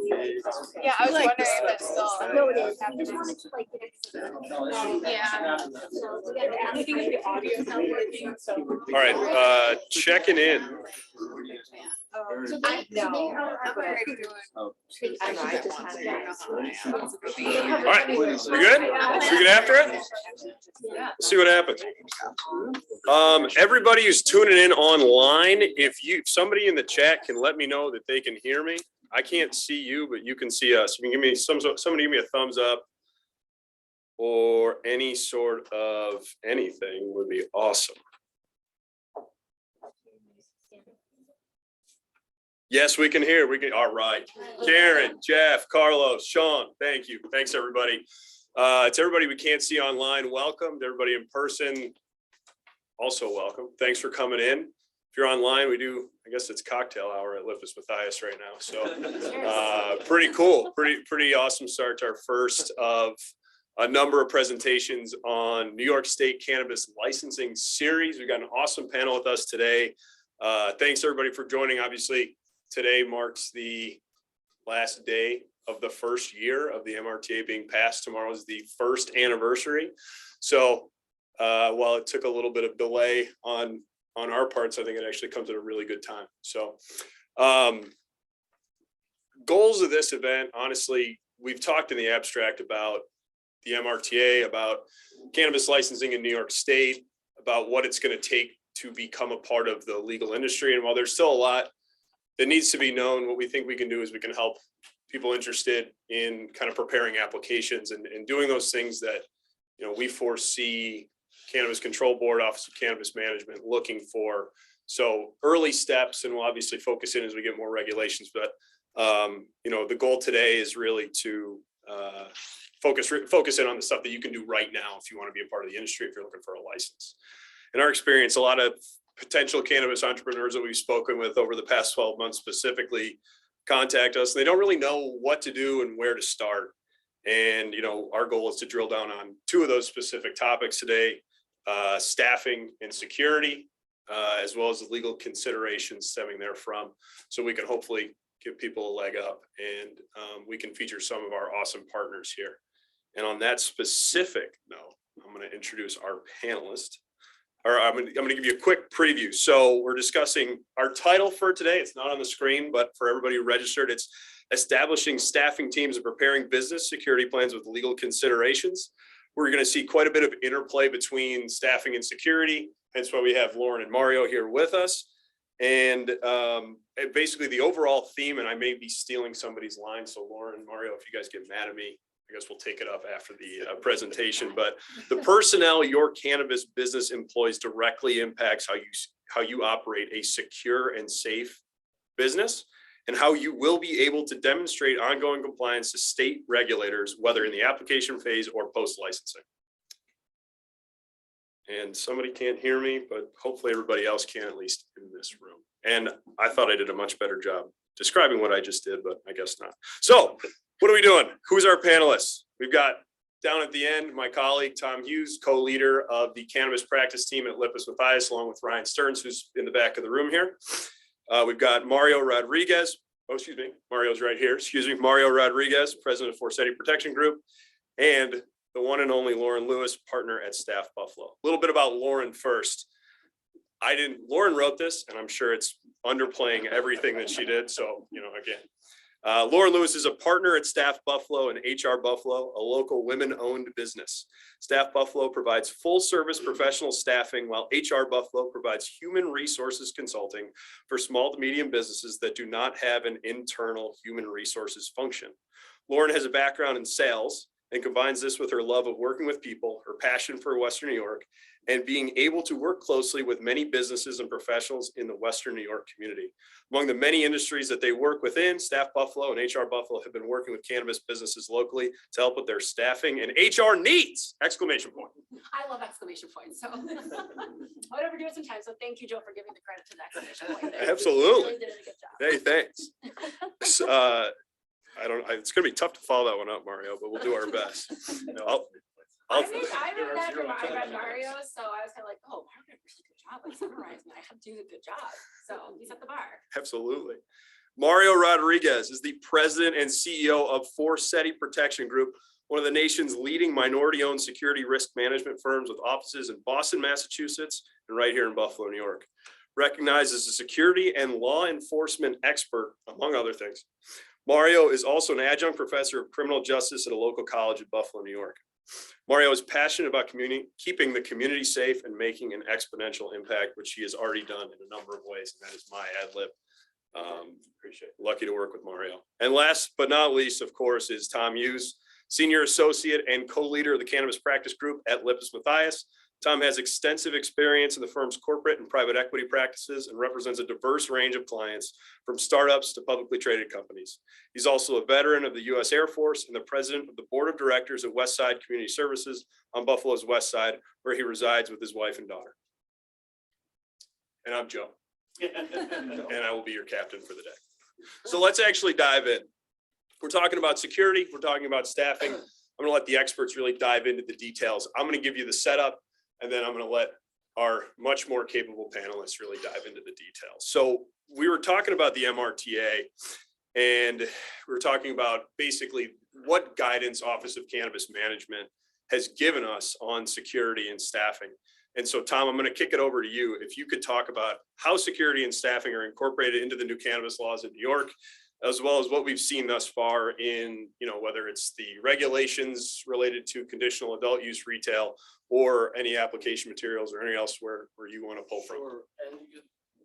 Yeah, I was wondering if it's still. No, it is. I just wanted to like get Yeah. I think the audio's not working, so. All right, checking in. So they are. I'm already doing. All right, we good? We get after it? Let's see what happens. Everybody who's tuning in online, if somebody in the chat can let me know that they can hear me. I can't see you, but you can see us. If you can give me somebody give me a thumbs up or any sort of anything would be awesome. Yes, we can hear. We can. All right. Karen, Jeff, Carlos, Sean. Thank you. Thanks, everybody. To everybody we can't see online, welcome. To everybody in person, also welcome. Thanks for coming in. If you're online, we do, I guess it's cocktail hour at Mathias right now. So pretty cool. Pretty awesome start to our first of a number of presentations on New York State cannabis licensing series. We've got an awesome panel with us today. Thanks everybody for joining. Obviously, today marks the last day of the first year of the MRTA being passed. Tomorrow is the first anniversary. So while it took a little bit of delay on our parts, I think it actually comes at a really good time. So goals of this event, honestly, we've talked in the abstract about the MRTA, about cannabis licensing in New York State, about what it's going to take to become a part of the legal industry. And while there's still a lot that needs to be known, what we think we can do is we can help people interested in kind of preparing applications and doing those things that, you know, we foresee Cannabis Control Board, Office of Cannabis Management looking for. So early steps, and we'll obviously focus in as we get more regulations, but you know, the goal today is really to focus in on the stuff that you can do right now if you want to be a part of the industry, if you're looking for a license. In our experience, a lot of potential cannabis entrepreneurs that we've spoken with over the past 12 months specifically contact us. They don't really know what to do and where to start. And, you know, our goal is to drill down on two of those specific topics today, staffing and security, as well as the legal considerations stemming therefrom. So we can hopefully give people a leg up, and we can feature some of our awesome partners here. And on that specific note, I'm going to introduce our panelist. Or I'm going to give you a quick preview. So we're discussing our title for today. It's not on the screen, but for everybody who registered, it's establishing staffing teams and preparing business security plans with legal considerations. We're going to see quite a bit of interplay between staffing and security. Hence why we have Lauren and Mario here with us. And basically the overall theme, and I may be stealing somebody's line. So Lauren and Mario, if you guys get mad at me, I guess we'll take it up after the presentation, but the personnel your cannabis business employs directly impacts how you operate a secure and safe business, and how you will be able to demonstrate ongoing compliance to state regulators, whether in the application phase or post-licensing. And somebody can't hear me, but hopefully everybody else can, at least in this room. And I thought I did a much better job describing what I just did, but I guess not. So what are we doing? Who's our panelists? We've got down at the end, my colleague, Tom Hughes, co-leader of the cannabis practice team at Mathias, along with Ryan Stearns, who's in the back of the room here. We've got Mario Rodriguez. Oh, excuse me. Mario's right here. Excuse me. Mario Rodriguez, president of Forseti Protection Group, and the one and only Lauren Lewis, partner at Staff Buffalo. A little bit about Lauren first. Lauren wrote this, and I'm sure it's underplaying everything that she did. So, you know, again, Lauren Lewis is a partner at Staff Buffalo and HR Buffalo, a local women-owned business. Staff Buffalo provides full-service professional staffing, while HR Buffalo provides human resources consulting for small to medium businesses that do not have an internal human resources function. Lauren has a background in sales and combines this with her love of working with people, her passion for Western New York, and being able to work closely with many businesses and professionals in the Western New York community. Among the many industries that they work within, Staff Buffalo and HR Buffalo have been working with cannabis businesses locally to help with their staffing and HR needs! Exclamation point. I love exclamation points, so I would overdo it sometimes. So thank you, Joe, for giving the credit to the exclamation point there. Absolutely. You really did a good job. Hey, thanks. It's gonna be tough to follow that one up, Mario, but we'll do our best. I read that from Mario, so I was kind of like, oh, Mario did a really good job. Like summarizing, I have to do a good job. So he's at the bar. Absolutely. Mario Rodriguez is the president and CEO of Forseti Protection Group, one of the nation's leading minority-owned security risk management firms with offices in Boston, Massachusetts, and right here in Buffalo, New York. Recognized as a security and law enforcement expert, among other things. Mario is also an adjunct professor of criminal justice at a local college in Buffalo, New York. Mario is passionate about keeping the community safe and making an exponential impact, which he has already done in a number of ways. And that is my ad lib. Appreciate it. Lucky to work with Mario. And last but not least, of course, is Tom Hughes, senior associate and co-leader of the Cannabis Practice Group at Mathias. Tom has extensive experience in the firm's corporate and private equity practices and represents a diverse range of clients from startups to publicly traded companies. He's also a veteran of the U.S. Air Force and the president of the board of directors at Westside Community Services on Buffalo's West Side, where he resides with his wife and daughter. And I'm Joe. And I will be your captain for the day. So let's actually dive in. We're talking about security. We're talking about staffing. I'm going to let the experts really dive into the details. I'm going to give you the setup, and then I'm going to let our much more capable panelists really dive into the details. So we were talking about the MRTA, and we were talking about basically what guidance Office of Cannabis Management has given us on security and staffing. And so, Tom, I'm going to kick it over to you. If you could talk about how security and staffing are incorporated into the new cannabis laws in New York, as well as what we've seen thus far in, whether it's the regulations related to conditional adult use retail or any application materials or anything else where you want to pull from. Sure. And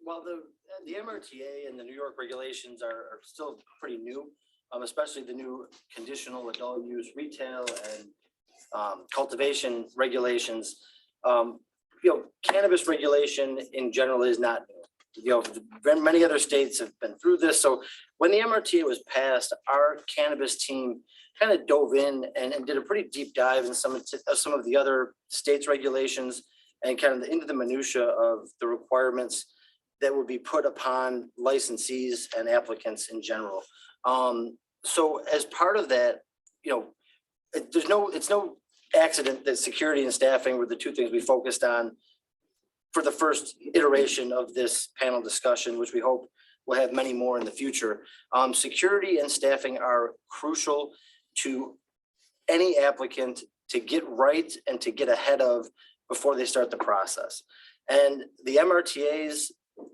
while the MRTA and the New York regulations are still pretty new, especially the new conditional adult use retail and cultivation regulations, cannabis regulation in general is not new. Many other states have been through this. So when the MRTA was passed, our cannabis team kind of dove in and did a pretty deep dive in some of the other states' regulations and kind of into the minutia of the requirements that would be put upon licensees and applicants in general. So as part of that, it's no accident that security and staffing were the two things we focused on for the first iteration of this panel discussion, which we hope will have many more in the future. Security and staffing are crucial to any applicant to get right and to get ahead of before they start the process. And the MRTA's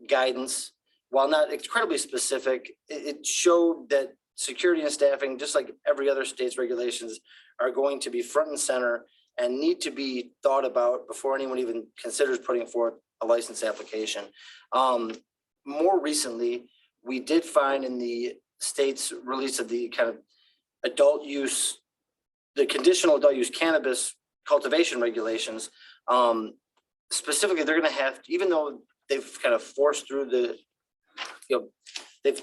guidance, while not incredibly specific, it showed that security and staffing, just like every other state's regulations, are going to be front and center and need to be thought about before anyone even considers putting forth a license application. More recently, we did find in the state's release of the kind of adult use, the conditional adult use cannabis cultivation regulations, specifically, they're going to have, even though they've kind of forced through the, they've,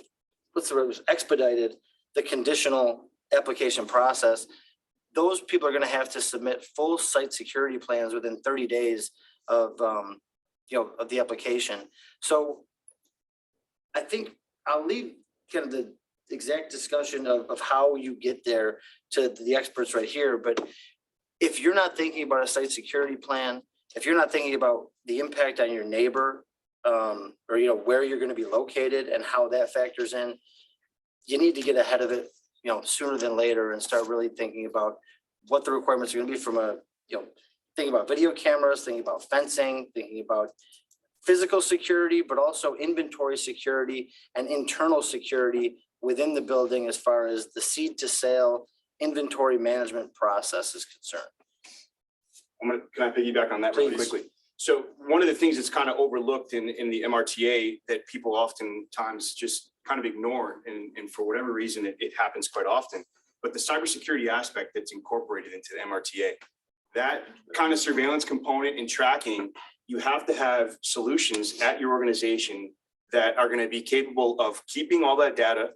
expedited the conditional application process, those people are going to have to submit full site security plans within 30 days of, of the application. So I think I'll leave kind of the exact discussion of how you get there to the experts right here. But if you're not thinking about a site security plan, if you're not thinking about the impact on your neighbor, or where you're going to be located and how that factors in, you need to get ahead of it, sooner than later and start really thinking about what the requirements are going to be from a, thinking about video cameras, thinking about fencing, thinking about physical security, but also inventory security and internal security within the building as far as the seed to sale inventory management process is concerned. Can I piggyback on that really quickly? So one of the things that's kind of overlooked in the MRTA that people oftentimes just kind of ignore, and for whatever reason, it happens quite often, but the cybersecurity aspect that's incorporated into the MRTA, that kind of surveillance component and tracking, you have to have solutions at your organization that are going to be capable of keeping all that data,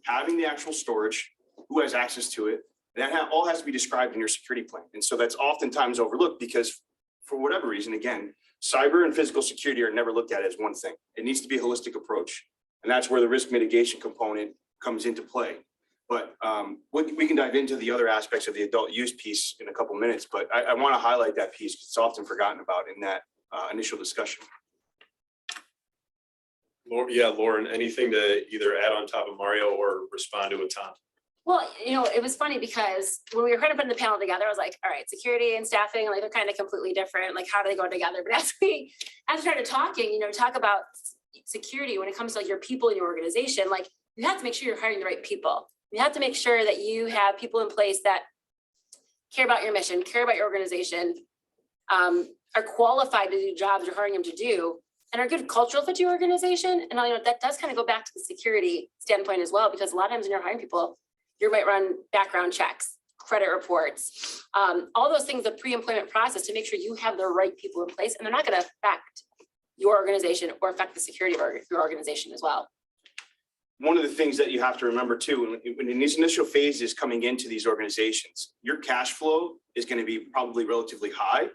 having the actual storage, who has access to it. That all has to be described in your security plan. And so that's oftentimes overlooked because for whatever reason, again, cyber and physical security are never looked at as one thing. It needs to be a holistic approach. And that's where the risk mitigation component comes into play. But we can dive into the other aspects of the adult use piece in a couple minutes, but I want to highlight that piece because it's often forgotten about in that initial discussion. Lauren, anything to either add on top of Mario or respond to a Tom? Well, it was funny because when we were kind of putting the panel together, I was like, all right, security and staffing, like they're kind of completely different. Like, how do they go together? But as we started talking, talk about security when it comes to like your people in your organization, like you have to make sure you're hiring the right people. You have to make sure that you have people in place that care about your mission, care about your organization, are qualified to do jobs you're hiring them to do, and are good cultural fit to your organization. And that does kind of go back to the security standpoint as well, because a lot of times when you're hiring people, you might run background checks, credit reports, all those things, the pre-employment process to make sure you have the right people in place, and they're not going to affect your organization or affect the security of your organization as well. One of the things that you have to remember too, when in these initial phases coming into these organizations, your cash flow is going to be probably relatively high,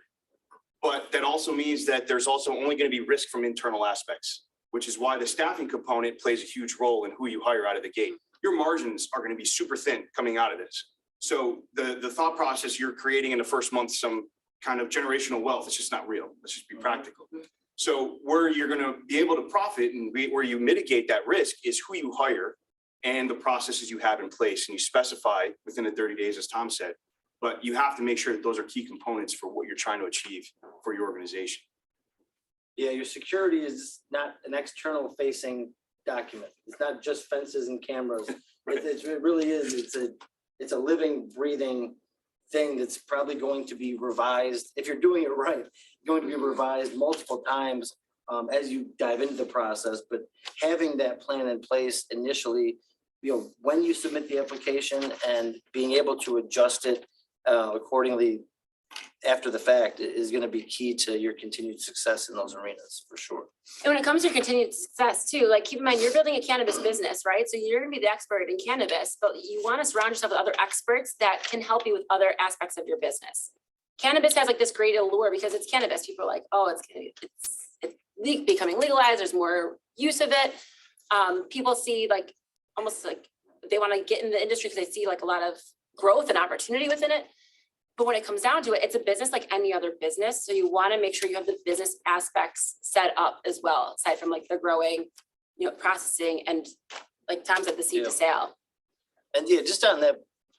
but that also means that there's also only going to be risk from internal aspects, which is why the staffing component plays a huge role in who you hire out of the gate. Your margins are going to be super thin coming out of this. So the thought process you're creating in the first month, some kind of generational wealth, it's just not real. Let's just be practical. So where you're going to be able to profit and where you mitigate that risk is who you hire and the processes you have in place, and you specify within the 30 days, as Tom said, but you have to make sure that those are key components for what you're trying to achieve for your organization. Yeah, your security is not an external facing document. It's not just fences and cameras. It really is. It's a living, breathing thing that's probably going to be revised. If you're doing it right, going to be revised multiple times as you dive into the process. But having that plan in place initially, when you submit the application and being able to adjust it accordingly after the fact is going to be key to your continued success in those arenas, for sure. And when it comes to continued success too, like keep in mind, you're building a cannabis business, right? So you're gonna be the expert in cannabis, but you want to surround yourself with other experts that can help you with other aspects of your business. Cannabis has like this great allure because it's cannabis. People are like, oh, it's becoming legalized. There's more use of it. People see like almost like they want to get in the industry because they see like a lot of growth and opportunity within it. But when it comes down to it, it's a business like any other business. So you want to make sure you have the business aspects set up as well, aside from like the growing, processing and like Tom said, the seed to sale. And yeah, just on that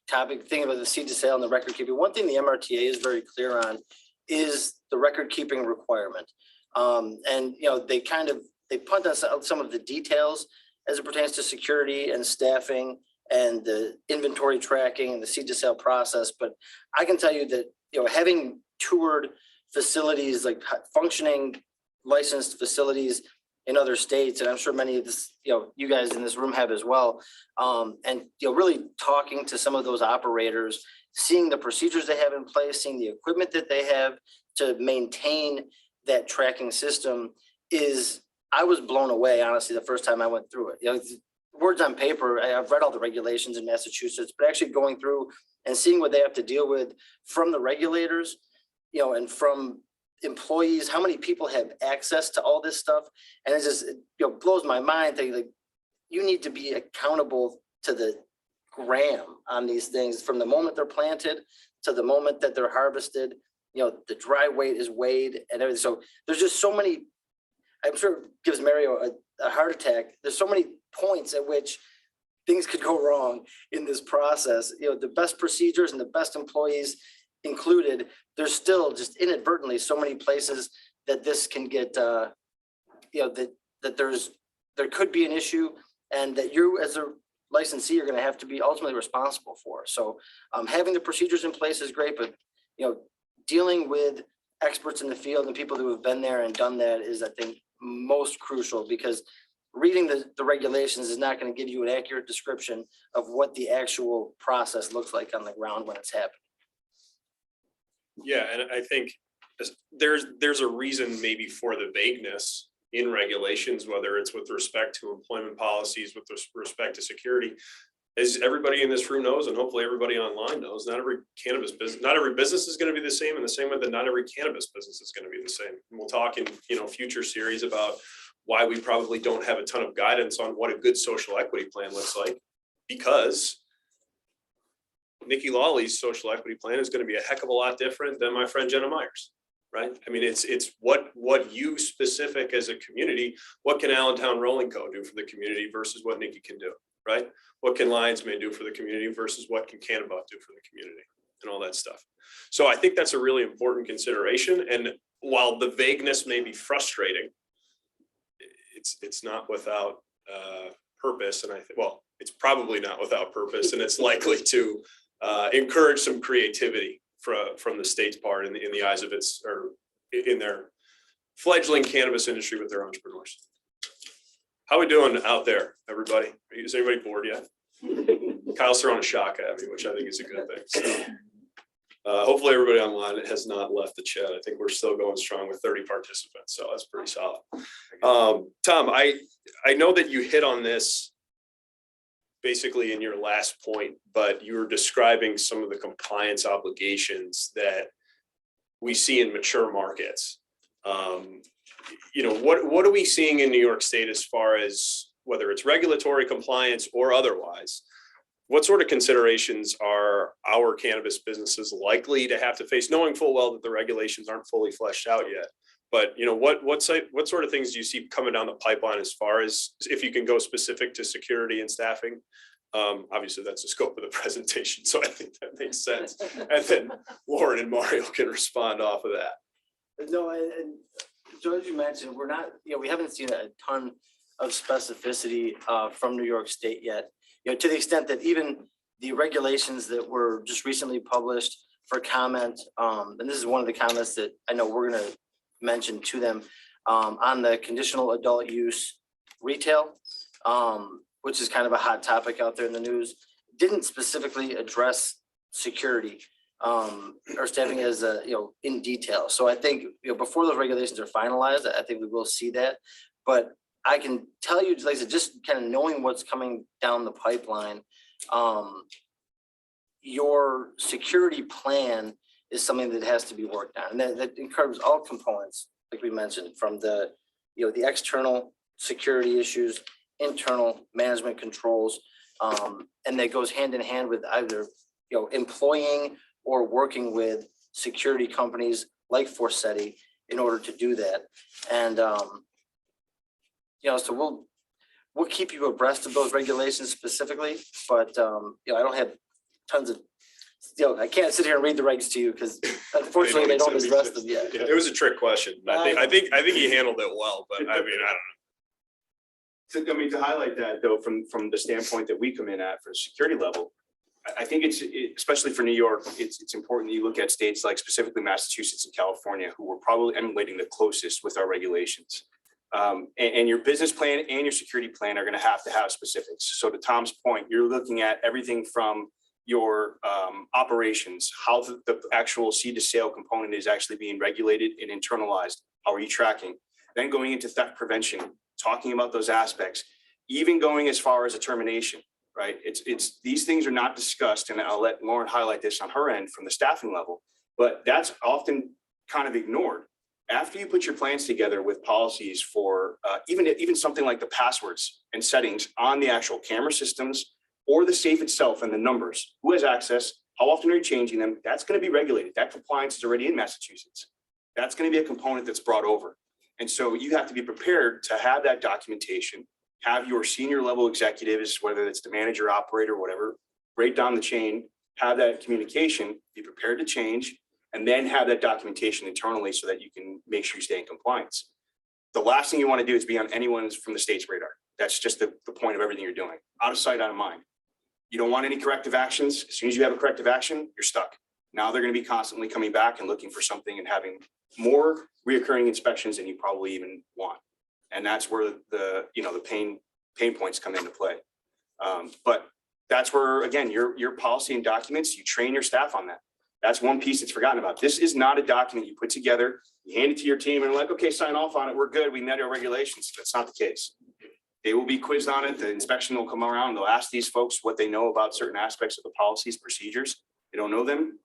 topic, thinking about the seed to sale and the record keeping, one thing the MRTA is very clear on is the record keeping requirement. And they punt on some of the details as it pertains to security and staffing and the inventory tracking and the seed to sale process. But I can tell you that, having toured facilities, like functioning licensed facilities in other states, and I'm sure many of this, you guys in this room have as well. And, really talking to some of those operators, seeing the procedures they have in place, seeing the equipment that they have to maintain that tracking system I was blown away, honestly, the first time I went through it. Words on paper, I've read all the regulations in Massachusetts, but actually going through and seeing what they have to deal with from the regulators, and from employees, how many people have access to all this stuff. And it just, blows my mind thinking like, you need to be accountable to the gram on these things from the moment they're planted to the moment that they're harvested. The dry weight is weighed and everything. So there's just so many, I'm sure it gives Mario a heart attack. There's so many points at which things could go wrong in this process. The best procedures and the best employees included, there's still just inadvertently so many places that this can get, that there could be an issue, and that you as a licensee are going to have to be ultimately responsible for. So having the procedures in place is great, but dealing with experts in the field and people who have been there and done that is, I think, most crucial, because reading the regulations is not going to give you an accurate description of what the actual process looks like on the ground when it's happening. Yeah, and I think there's a reason maybe for the vagueness in regulations, whether it's with respect to employment policies, with respect to security. As everybody in this room knows, and hopefully everybody online knows, not every business is going to be the same, in the same way that not every cannabis business is going to be the same. And we'll talk in future series about why we probably don't have a ton of guidance on what a good social equity plan looks like, because Nikki Lawley's social equity plan is going to be a heck of a lot different than my friend Jenna Myers. right? I mean, it's what you specific as a community, what can Allentown Rolling Co. do for the community versus what Nikki can do, right? What can Lions May do for the community versus what can Cannabis do for the community and all that stuff. So I think that's a really important consideration. And while the vagueness may be frustrating, it's not without purpose. And I think, well, it's probably not without purpose, and it's likely to encourage some creativity from the state's part in the eyes of its, or in their fledgling cannabis industry with their entrepreneurs. How we doing out there, everybody? Is anybody bored yet? Kyle's throwing a shock at me, which I think is a good thing. So, hopefully everybody online has not left the chat. I think we're still going strong with 30 participants, so that's pretty solid. Tom, I know that you hit on this basically in your last point, but you were describing some of the compliance obligations that we see in mature markets. You know, what are we seeing in New York State as far as whether it's regulatory compliance or otherwise? What sort of considerations are our cannabis businesses likely to have to face, knowing full well that the regulations aren't fully fleshed out yet? But you know, what sort of things do you see coming down the pipeline as far as, if you can go specific to security and staffing? Obviously that's the scope of the presentation, so I think that makes sense. And then Lauren and Mario can respond off of that. No, and George, you mentioned, we're not, you know, we haven't seen a ton of specificity from New York State yet. You know, to the extent that even the regulations that were just recently published for comment, and this is one of the comments that I know we're gonna mention to them, on the conditional adult use retail, which is kind of a hot topic out there in the news, didn't specifically address security or staffing as a, you know, in detail. So I think, you know, before those regulations are finalized, I think we will see that. But I can tell you, like I said, just kind of knowing what's coming down the pipeline, your security plan is something that has to be worked on. And that encompasses all components, like we mentioned, from the, you know, the external security issues, internal management controls, and that goes hand in hand with either, you know, employing or working with security companies like Forseti in order to do that. And you know, so we'll keep you abreast of those regulations specifically, but you know, I don't have tons of, you know, I can't sit here and read the regs to you because unfortunately they don't address them yet. It was a trick question. I think he handled it well, but I mean, I don't know. I mean, to highlight that though, from the standpoint that we come in at for security level, I think especially for New York, it's important that you look at states like specifically Massachusetts and California, who were probably emulating the closest with our regulations. And your business plan and your security plan are going to have specifics. So to Tom's point, you're looking at everything from your operations, how the actual seed to sale component is actually being regulated and internalized. How are you tracking? Then going into theft prevention, talking about those aspects, even going as far as a termination, right? It's these things are not discussed, and I'll let Lauren highlight this on her end from the staffing level, but that's often kind of ignored. After you put your plans together with policies for even something like the passwords and settings on the actual camera systems or the safe itself and the numbers, who has access, how often are you changing them? That's going to be regulated. That compliance is already in Massachusetts. That's going to be a component that's brought over. And so you have to be prepared to have that documentation, have your senior level executives, whether it's the manager, operator, whatever, break down the chain, have that communication, be prepared to change, and then have that documentation internally so that you can make sure you stay in compliance. The last thing you want to do is be on anyone's from the state's radar. That's just the point of everything you're doing. Out of sight, out of mind. You don't want any corrective actions. As soon as you have a corrective action, you're stuck. Now they're going to be constantly coming back and looking for something and having more reoccurring inspections than you probably even want. And that's where the pain points come into play. But that's where, again, your policy and documents, you train your staff on that. That's one piece that's forgotten about. This is not a document you put together, you hand it to your team and like, okay, sign off on it. We're good. We met our regulations. That's not the case. They will be quizzed on it. The inspection will come around. They'll ask these folks what they know about certain aspects of the policies, procedures. They don't know them,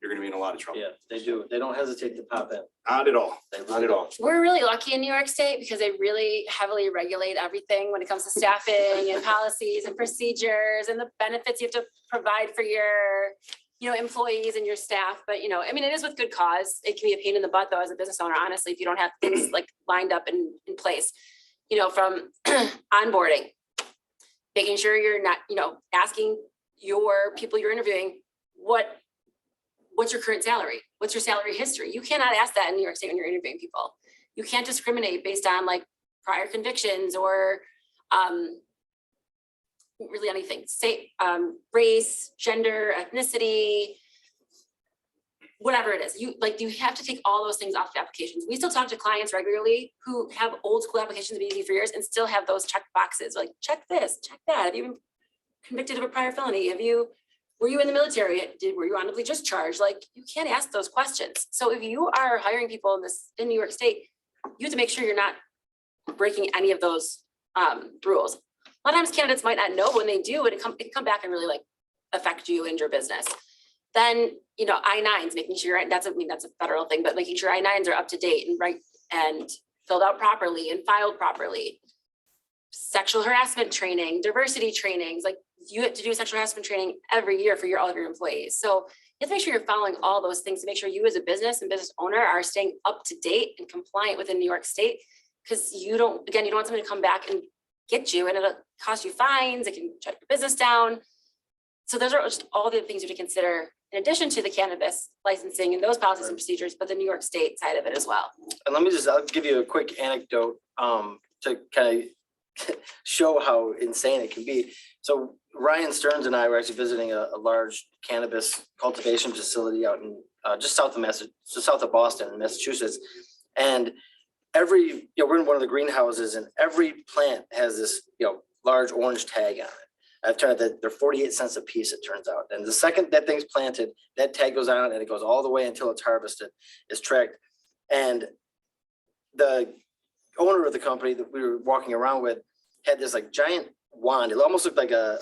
you're going to be in a lot of trouble. Yeah, they do. They don't hesitate to pop in. Not at all. Not at all. We're really lucky in New York State because they really heavily regulate everything when it comes to staffing and policies and procedures and the benefits you have to provide for your employees and your staff, but I mean, it is with good cause. It can be a pain in the butt though, as a business owner, honestly, if you don't have things like lined up in place, from onboarding, making sure you're not, asking your people you're interviewing, what's your current salary? What's your salary history? You cannot ask that in New York State when you're interviewing people. You can't discriminate based on like prior convictions or really anything. Say race, gender, ethnicity, whatever it is. You have to take all those things off the applications. We still talk to clients regularly who have old school applications been used for years and still have those check boxes like check this, check that. Have you been convicted of a prior felony? Were you in the military? Were you honorably discharged? Like, you can't ask those questions. So if you are hiring people in New York State, you have to make sure you're not breaking any of those rules. A lot of times candidates might not know when they do, but it can come back and really like affect you and your business. Then, I-9s, making sure, that's a federal thing, but making sure I-9s are up to date and right and filled out properly and filed properly. Sexual harassment training, diversity trainings, like you have to do sexual harassment training every year for all of your employees. So you have to make sure you're following all those things to make sure you as a business and business owner are staying up to date and compliant within New York State. Because you don't want somebody to come back and get you and it'll cost you fines. It can shut your business down. So those are just all the things you have to consider in addition to the cannabis licensing and those policies and procedures, but the New York State side of it as well. And I'll give you a quick anecdote to kind of show how insane it can be. So Ryan Stearns and I were actually visiting a large cannabis cultivation facility out in just south of Boston in Massachusetts. And we're in one of the greenhouses and every plant has this, large orange tag on it. I've turned that they're 48 cents a piece, it turns out. And the second that thing's planted, that tag goes on and it goes all the way until it's harvested, it's tracked. And the owner of the company that we were walking around with had this like giant wand. It almost looked like a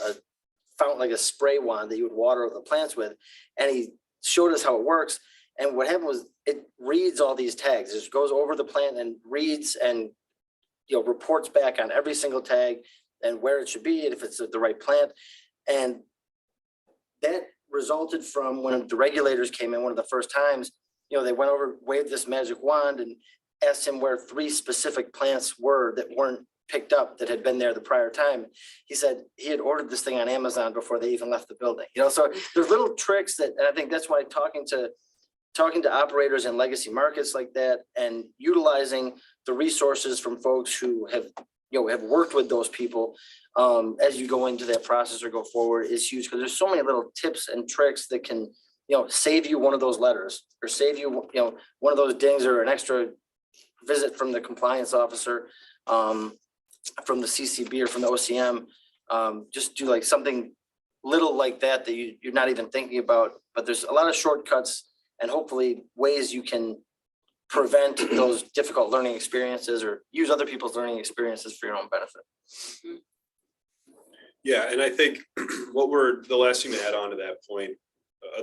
fountain, like a spray wand that you would water the plants with. And he showed us how it works. And what happened was it reads all these tags. It just goes over the plant and reads and reports back on every single tag and where it should be and if it's the right plant. And that resulted from when the regulators came in one of the first times, they went over, waved this magic wand and asked him where 3 specific plants were that weren't picked up that had been there the prior time. He said he had ordered this thing on Amazon before they even left the building. So there's little tricks that, and I think that's why talking to operators in legacy markets like that and utilizing the resources from folks who have worked with those people as you go into that process or go forward is huge, because there's so many little tips and tricks that can save you one of those letters or save you one of those dings or an extra visit from the compliance officer, from the CCB or from the OCM. Just do like something little like that you're not even thinking about, but there's a lot of shortcuts and hopefully ways you can prevent those difficult learning experiences or use other people's learning experiences for your own benefit. Yeah, and I think the last thing to add on to that point,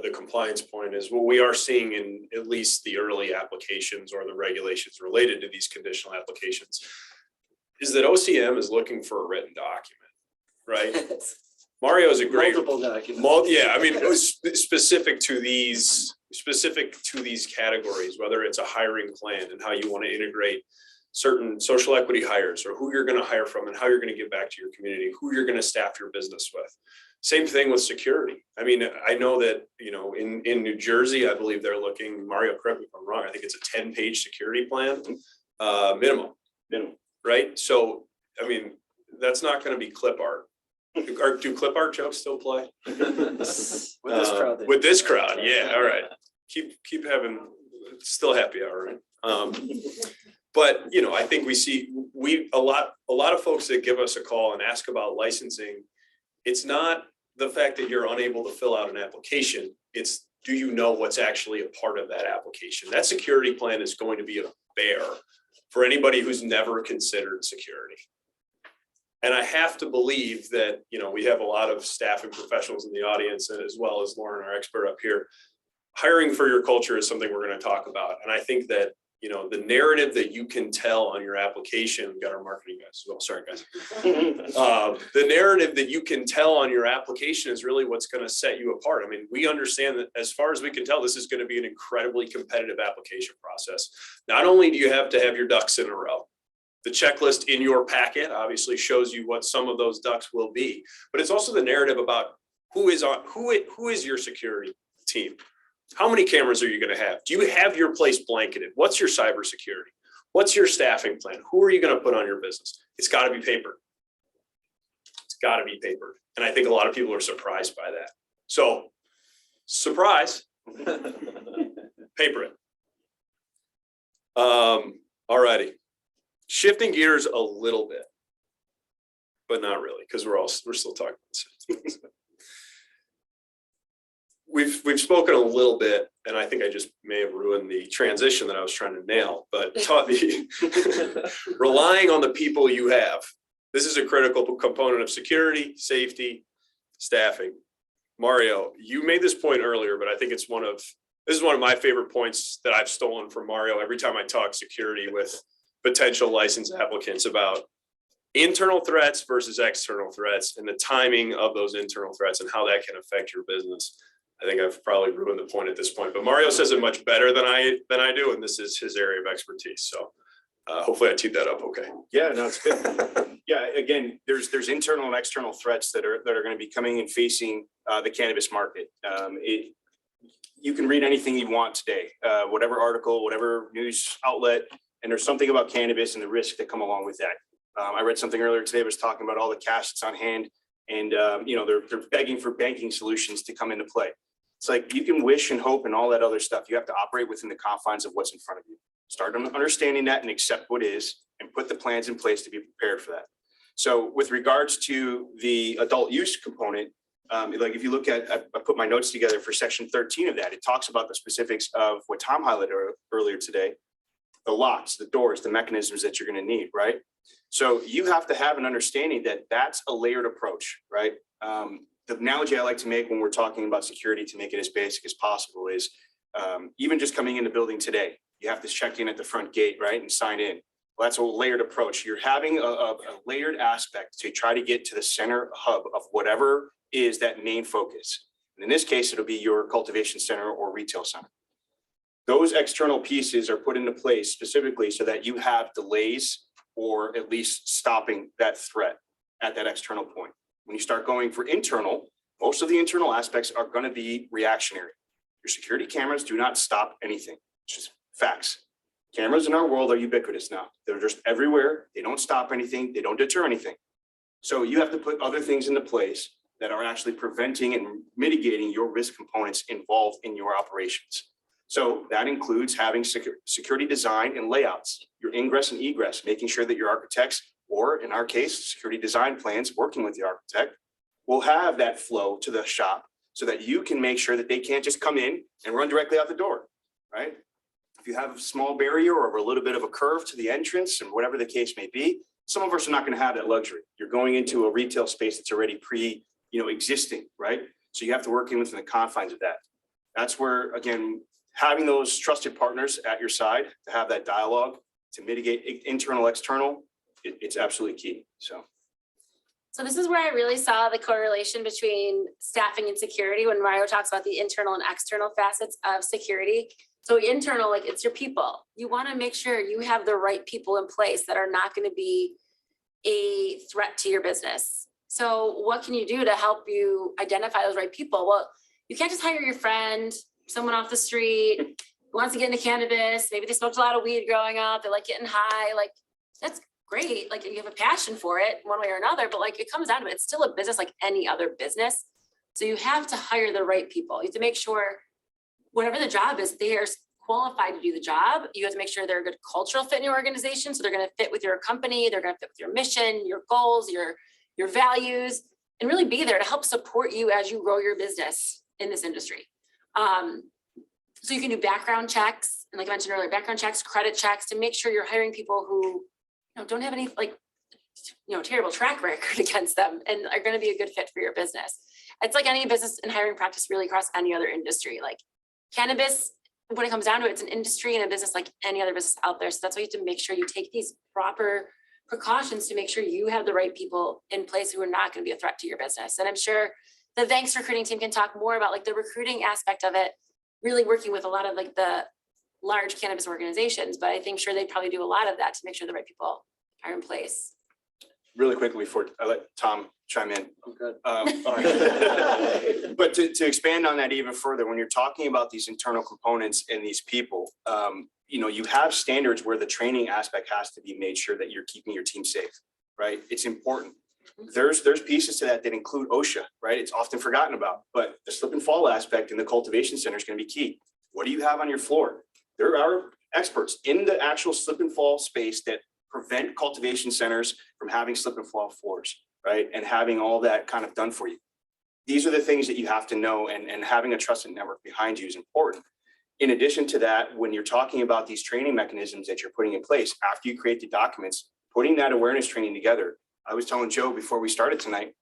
the compliance point, is what we are seeing in at least the early applications or the regulations related to these conditional applications is that OCM is looking for a written document, right? Mario is a great multiple documents. Yeah, I mean, it was specific to these categories, whether it's a hiring plan and how you want to integrate certain social equity hires or who you're going to hire from and how you're going to give back to your community, who you're going to staff your business with. Same thing with security. I mean, I know that, in New Jersey, I believe they're looking, Mario, correct me if I'm wrong, I think it's a 10-page security plan, minimum, right? So, I mean, that's not going to be clip art. Or do clip art jokes still play? With this crowd. With this crowd, yeah, all right. Keep having, still happy hour, right? But I think we see a lot of folks that give us a call and ask about licensing. It's not the fact that you're unable to fill out an application. It's, do you know what's actually a part of that application? That security plan is going to be a bear for anybody who's never considered security. And I have to believe that, we have a lot of staff and professionals in the audience, and as well as Lauren, our expert up here. Hiring for your culture is something we're going to talk about. And I think that You know, the narrative that you can tell on your application, we've got our marketing guys as well, sorry guys. The narrative that you can tell on your application is really what's going to set you apart. I mean, we understand that as far as we can tell, this is going to be an incredibly competitive application process. Not only do you have to have your ducks in a row, the checklist in your packet obviously shows you what some of those ducks will be, but it's also the narrative about who is your security team. How many cameras are you going to have? Do you have your place blanketed? What's your cybersecurity? What's your staffing plan? Who are you going to put on your business? It's got to be papered. It's got to be papered. And I think a lot of people are surprised by that. So, surprise, paper it. All righty. Shifting gears a little bit, but not really, because we're still talking about this. We've spoken a little bit, and I think I just may have ruined the transition that I was trying to nail, but relying on the people you have. This is a critical component of security, safety, staffing. Mario, you made this point earlier, but I think this is one of my favorite points that I've stolen from Mario every time I talk security with potential license applicants about internal threats versus external threats and the timing of those internal threats and how that can affect your business. I think I've probably ruined the point at this point, but Mario says it much better than I do, and this is his area of expertise. So hopefully I teed that up okay. Yeah, no, it's good. Yeah, again, there's internal and external threats that are going to be coming and facing the cannabis market. You can read anything you want today, whatever article, whatever news outlet, and there's something about cannabis and the risk that come along with that. I read something earlier today that was talking about all the cash that's on hand, and they're begging for banking solutions to come into play. It's like you can wish and hope and all that other stuff. You have to operate within the confines of what's in front of you. Start understanding that and accept what is, and put the plans in place to be prepared for that. So with regards to the adult use component, like if you look at, I put my notes together for section 13 of that, it talks about the specifics of what Tom highlighted earlier today, the locks, the doors, the mechanisms that you're going to need, right? So you have to have an understanding that that's a layered approach, right? The analogy I like to make when we're talking about security, to make it as basic as possible, is even just coming in the building today, you have to check in at the front gate, right, and sign in. Well, that's a layered approach. You're having a layered aspect to try to get to the center hub of whatever is that main focus. And in this case, it'll be your cultivation center or retail center. Those external pieces are put into place specifically so that you have delays or at least stopping that threat at that external point. When you start going for internal, most of the internal aspects are going to be reactionary. Your security cameras do not stop anything. It's just facts. Cameras in our world are ubiquitous now. They're just everywhere. They don't stop anything. They don't deter anything. So you have to put other things into place that are actually preventing and mitigating your risk components involved in your operations. So that includes having security design and layouts, your ingress and egress, making sure that your architects, or in our case, security design plans, working with the architect, will have that flow to the shop so that you can make sure that they can't just come in and run directly out the door, right? If you have a small barrier or a little bit of a curve to the entrance and whatever the case may be, some of us are not going to have that luxury. You're going into a retail space that's already existing, right? So you have to work in within the confines of that. That's where, again, having those trusted partners at your side to have that dialogue to mitigate internal, external, it's absolutely key. So this is where I really saw the correlation between staffing and security when Mario talks about the internal and external facets of security. So internal, like it's your people. You want to make sure you have the right people in place that are not going to be a threat to your business. So what can you do to help you identify those right people? Well, you can't just hire your friend, someone off the street who wants to get into cannabis. Maybe they smoked a lot of weed growing up. They like getting high. Like that's great. Like you have a passion for it one way or another, but like it comes down to it. It's still a business like any other business. So you have to hire the right people. You have to make sure whatever the job is, they are qualified to do the job. You have to make sure they're a good cultural fit in your organization. So they're going to fit with your company. They're going to fit with your mission, your goals, your values, and really be there to help support you as you grow your business in this industry. So you can do background checks, and like I mentioned earlier, background checks, credit checks to make sure you're hiring people who don't have any terrible track record against them and are going to be a good fit for your business. It's like any business and hiring practice really across any other industry. Like cannabis when it comes down to it, it's an industry and a business like any other business out there. So that's why you have to make sure you take these proper precautions to make sure you have the right people in place who are not going to be a threat to your business. And I'm sure the Thanks recruiting team can talk more about like the recruiting aspect of it, really working with a lot of like the large cannabis organizations. But I think sure they probably do a lot of that to make sure the right people are in place. Really quickly before I let Tom chime in. I'm good. All right. But to expand on that even further, when you're talking about these internal components and these people, you know, you have standards where the training aspect has to be made sure that you're keeping your team safe, right? It's important. There's pieces to that include OSHA, right? It's often forgotten about, but the slip and fall aspect in the cultivation center is going to be key. What do you have on your floor? There are experts in the actual slip and fall space that prevent cultivation centers from having slip and fall floors, right? And having all that kind of done for you. These are the things that you have to know, and having a trusted network behind you is important. In addition to that, when you're talking about these training mechanisms that you're putting in place, after you create the documents, putting that awareness training together. I was telling Joe before we started tonight,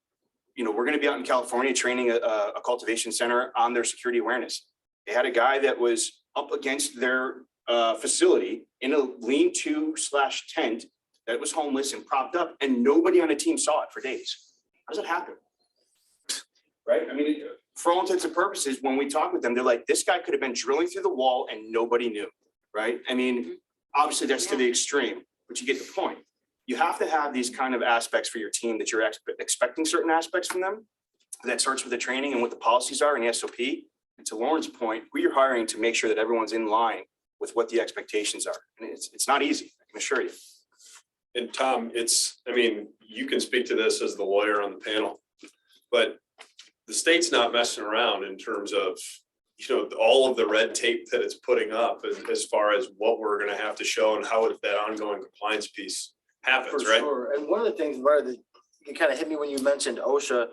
you know, we're going to be out in California training a cultivation center on their security awareness. They had a guy that was up against their facility in a lean-to/tent that was homeless and propped up, and nobody on the team saw it for days. How does that happen? Right? I mean, for all intents and purposes, when we talk with them, they're like, this guy could have been drilling through the wall and nobody knew, right? I mean, obviously that's to the extreme, but you get the point. You have to have these kind of aspects for your team that you're expecting certain aspects from them. That starts with the training and what the policies are and the SOP. And to Lauren's point, who you're hiring to make sure that everyone's in line with what the expectations are. And it's not easy, I can assure you. And Tom, I mean, you can speak to this as the lawyer on the panel, but the state's not messing around in terms of, you know, all of the red tape that it's putting up as far as what we're going to have to show and how that ongoing compliance piece happens, For right? sure. And one of the things, Mark, that you kind of hit me when you mentioned OSHA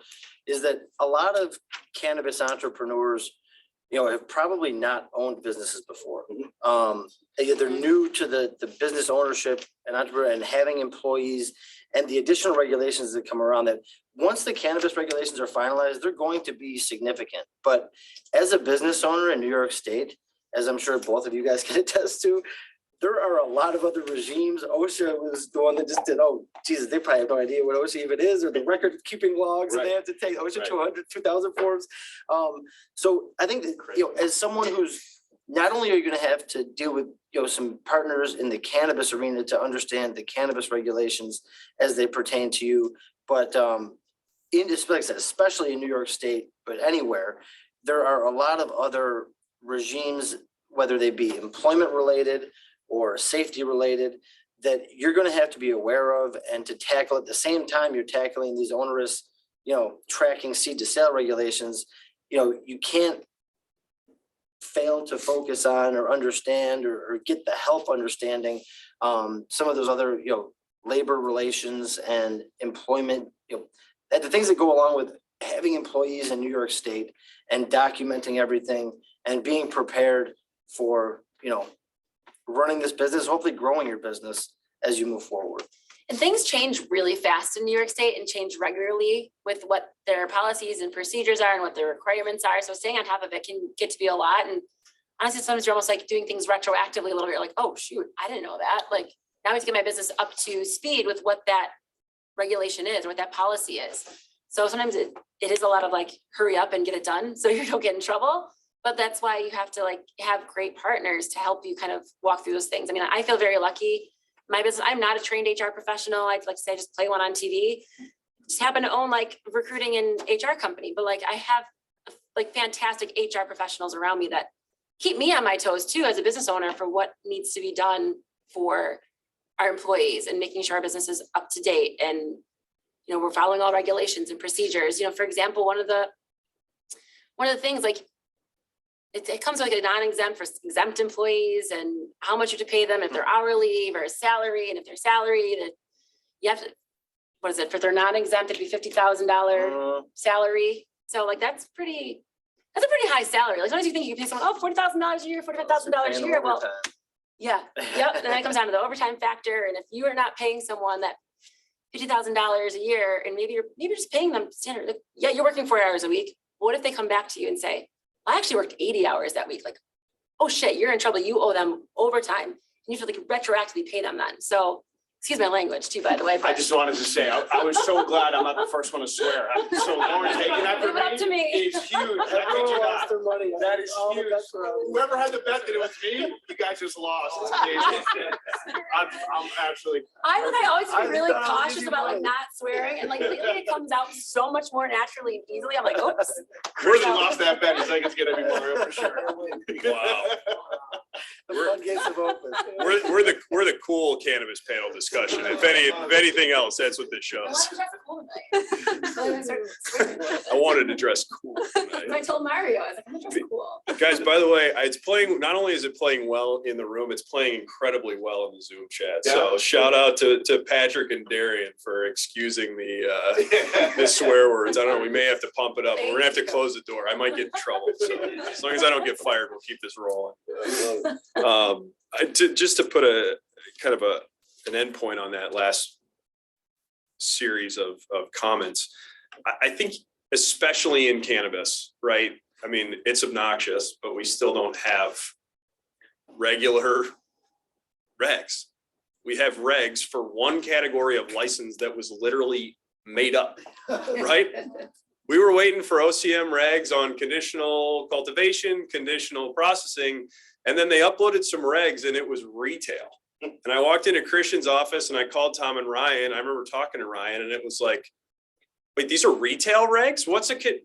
is that a lot of cannabis entrepreneurs, you know, have probably not owned businesses before. They're new to the business ownership and entrepreneur and having employees and the additional regulations that come around that. Once the cannabis regulations are finalized, they're going to be significant. But as a business owner in New York State, as I'm sure both of you guys can attest to, there are a lot of other regimes. OSHA was the one that just did, oh, Jesus, they probably have no idea what OSHA even is, or the record keeping logs that they have to take, OSHA 200, 2000 forms. So I think that, you know, as someone who's, not only are you going to have to deal with, you know, some partners in the cannabis arena to understand the cannabis regulations as they pertain to you, but especially in New York State, but anywhere, there are a lot of other regimes, whether they be employment related or safety related, that you're going to have to be aware of and to tackle at the same time you're tackling these onerous, you know, tracking seed to sale regulations. You know, you can't fail to focus on or understand or get the help understanding some of those other, you know, labor relations and employment, you know, the things that go along with having employees in New York State and documenting everything and being prepared for, you know, running this business, hopefully growing your business as you move forward. And things change really fast in New York State and change regularly with what their policies and procedures are and what their requirements are. So staying on top of it can get to be a lot. And honestly, sometimes you're almost like doing things retroactively a little bit. You're like, oh, shoot, I didn't know that. Like now I have to get my business up to speed with what that regulation is, or what that policy is. So sometimes it is a lot of like, hurry up and get it done so you don't get in trouble. But that's why you have to like have great partners to help you kind of walk through those things. I mean, I feel very lucky. My business, I'm not a trained HR professional. I'd like to say I just play one on TV. Just happen to own like recruiting and HR company, but like I have like fantastic HR professionals around me that keep me on my toes too as a business owner for what needs to be done for our employees and making sure our business is up to date and, you know, we're following all regulations and procedures. You know, for example, one of the things like it comes with like a non-exempt for exempt employees and how much you have to pay them if they're hourly versus salary, and if they're salary, that you have to, what is it, for their non-exempt, it'd be $50,000 salary. So like that's a pretty high salary. Like sometimes you think you can pay someone, $40,000 a year, $45,000 a year. Well, yeah, yep. And then it comes down to the overtime factor. And if you are not paying someone that $50,000 a year, and maybe you're just paying them standard, like, yeah, you're working 4 hours a week. What if they come back to you and say, I actually worked 80 hours that week? Like, oh shit, you're in trouble. You owe them overtime. And you have to like retroactively pay them then. So, excuse my language too, by the way. I But just wanted to say, I was so glad I'm not the first one to swear. So Lauren taking that Leave it up to from me me. is huge. I kid Everyone you lost not. their money. That is All the huge. bets were on. Whoever had the bet that it was me, you guys just lost. It's amazing. I'm absolutely. I always I be really thought it was cautious easy about like money. not swearing, and like lately it comes out so much more naturally and easily. I'm like, oops. Christian lost that bet. He's like, it's gonna be Mario for sure. Wow. The floodgates have opened. We're the cool cannabis panel discussion. If anything else, that's what this Why shows. did you dress cool tonight? So I started swearing a little bit. I wanted to dress cool So tonight. I told Mario, I was like, I'm gonna dress cool. Guys, by the way, it's playing, not only is it playing well in the room, it's playing incredibly well in the Zoom chat. So shout out to Patrick and Darian for excusing the swear words. I don't know, we may have to pump it up. We're gonna have to close the door. I might get in trouble. So as long as I don't get fired, we'll keep this rolling. Just to put a kind of an end point on that last series of comments, I think especially in cannabis, right? I mean, it's obnoxious, but we still don't have regular regs. We have regs for one category of license that was literally made up, right? We were waiting for OCM regs on conditional cultivation, conditional processing, and then they uploaded some regs and it was retail. And I walked into Christian's office and I called Tom and Ryan. I remember talking to Ryan and it was like, wait, these are retail regs?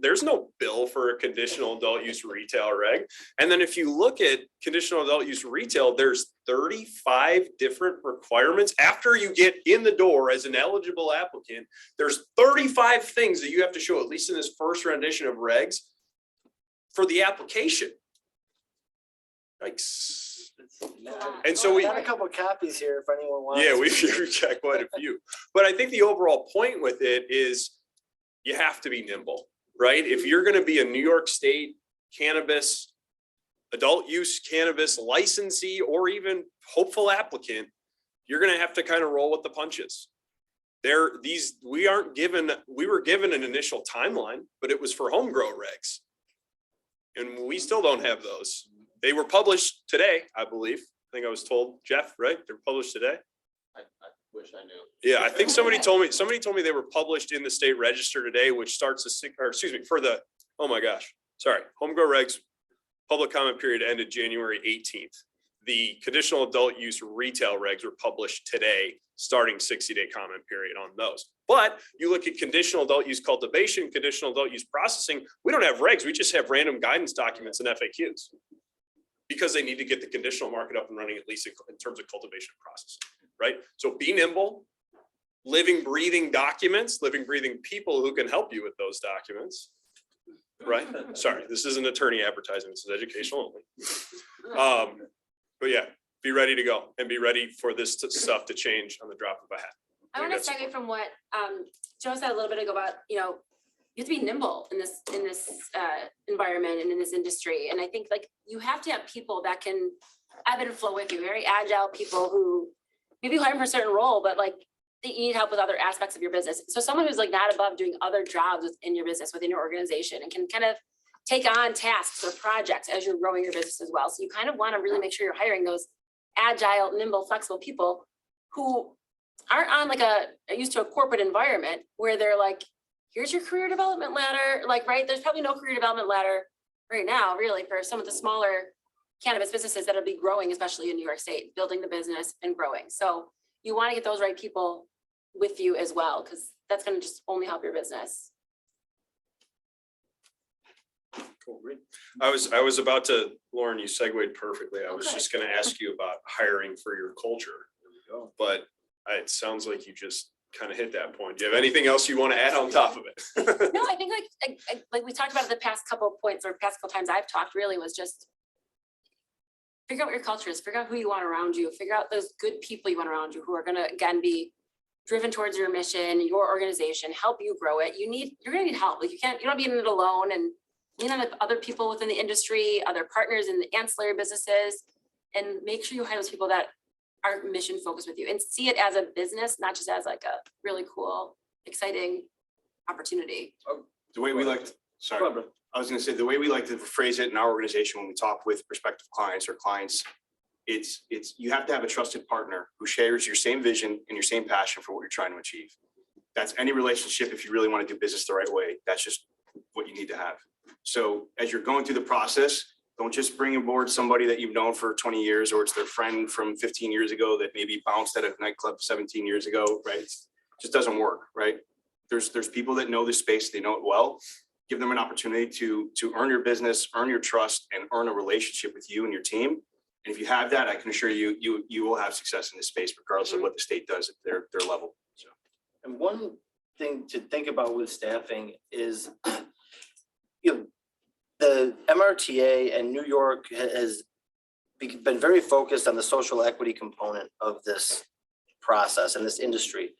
There's no bill for a conditional adult use retail reg. And then if you look at conditional adult use retail, there's 35 different requirements. After you get in the door as an eligible applicant, there's 35 things that you have to show, at least in this first rendition of regs, for the application. Yikes. And so we got a couple of copies here if anyone wants. Yeah, we've got quite a few. But I think the overall point with it is you have to be nimble, right? If you're going to be a New York State cannabis, adult use cannabis licensee, or even hopeful applicant, you're going to have to kind of roll with the punches. We were given an initial timeline, but it was for home grow regs. And we still don't have those. They were published today, I believe. I think I was told, Jeff, right? They're published today. I wish I knew. Yeah, I think somebody told me they were published in the state register today, which starts home grow regs, public comment period ended January 18th. The conditional adult use retail regs were published today, starting 60-day comment period on those. But you look at conditional adult use cultivation, conditional adult use processing, we don't have regs, we just have random guidance documents and FAQs. Because they need to get the conditional market up and running, at least in terms of cultivation process, right? So be nimble, living, breathing documents, living, breathing people who can help you with those documents, right? Sorry, this isn't attorney advertising, this is educational only. But yeah, be ready to go and be ready for this stuff to change on the drop of a hat. I want to segue from what Joe said a little bit ago about, you have to be nimble in this environment and in this industry. And I think like you have to have people that can ebb and flow with you, very agile people who maybe hire for a certain role, but like they need help with other aspects of your business. So someone who's like not above doing other jobs within your business, within your organization, and can kind of take on tasks or projects as you're growing your business as well. So you kind of want to really make sure you're hiring those agile, nimble, flexible people who aren't on like used to a corporate environment where they're like, here's your career development ladder. Like, right, there's probably no career development ladder right now, really, for some of the smaller cannabis businesses that'll be growing, especially in New York State, building the business and growing. So you want to get those right people with you as well, because that's going to just only help your business. Cool. I was about to, Lauren, you segued perfectly. I was Okay. just going to ask you about hiring for your culture, but it sounds like you just kind of hit that point. Do you have anything else you want to add on top of it? No, I think like we talked about it the past couple of points or past couple times I've talked, really was just figure out what your culture is, figure out who you want around you, figure out those good people you want around you who are going to, again, be driven towards your mission, your organization, help you grow it. You're going to need help. Like you don't be in it alone, and lean on other people within the industry, other partners in the ancillary businesses, and make sure you hire those people that are mission focused with you and see it as a business, not just as like a really cool, exciting opportunity. The way we like, sorry. I was gonna say, the way we like to phrase it in our organization when we talk with prospective clients or clients, it's, you have to have a trusted partner who shares your same vision and your same passion for what you're trying to achieve. That's any relationship. If you really want to do business the right way, that's just what you need to have. So as you're going through the process, don't just bring aboard somebody that you've known for 20 years, or it's their friend from 15 years ago that maybe bounced at a nightclub 17 years ago, right? It just doesn't work, right? There's people that know this space, they know it well. Give them an opportunity to earn your business, earn your trust, and earn a relationship with you and your team. And if you have that, I can assure you, you will have success in this space, regardless of what the state does at their level. So. And one thing to think about with staffing is, you know, the MRTA and New York has been very focused on the social equity component of this process and this industry.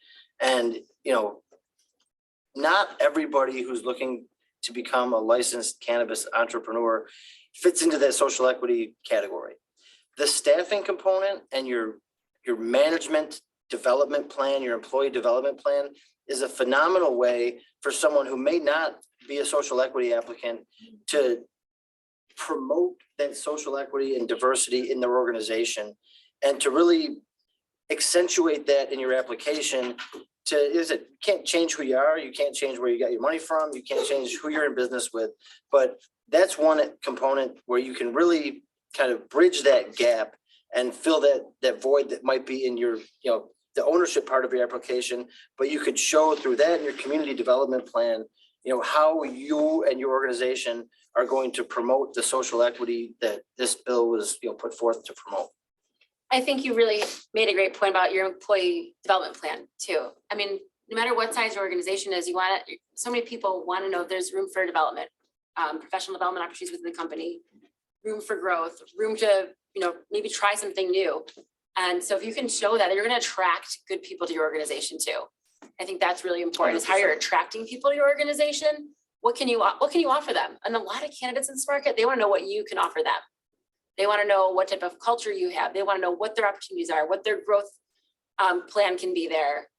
And, you know, not everybody who's looking to become a licensed cannabis entrepreneur fits into that social equity category. The staffing component and your management development plan, your employee development plan is a phenomenal way for someone who may not be a social equity applicant to promote that social equity and diversity in their organization, and to really accentuate that in your application. You can't change who you are, you can't change where you got your money from, you can't change who you're in business with, but that's one component where you can really kind of bridge that gap and fill that void that might be in your, you know, the ownership part of your application. But you could show through that in your community development plan, you know, how you and your organization are going to promote the social equity that this bill was, you know, put forth to promote. I think you really made a great point about your employee development plan too. I mean, no matter what size your organization is, so many people want to know if there's room for development, professional development opportunities within the company, room for growth, room to, you know, maybe try something new. And so if you can show that, you're going to attract good people to your organization too. I think that's really important, is how you're attracting people to your organization. What can you offer them? And a lot of candidates in this market, they want to know what you can offer them. They want to know what type of culture you have. They want to know what their opportunities are, what their growth plan can be there,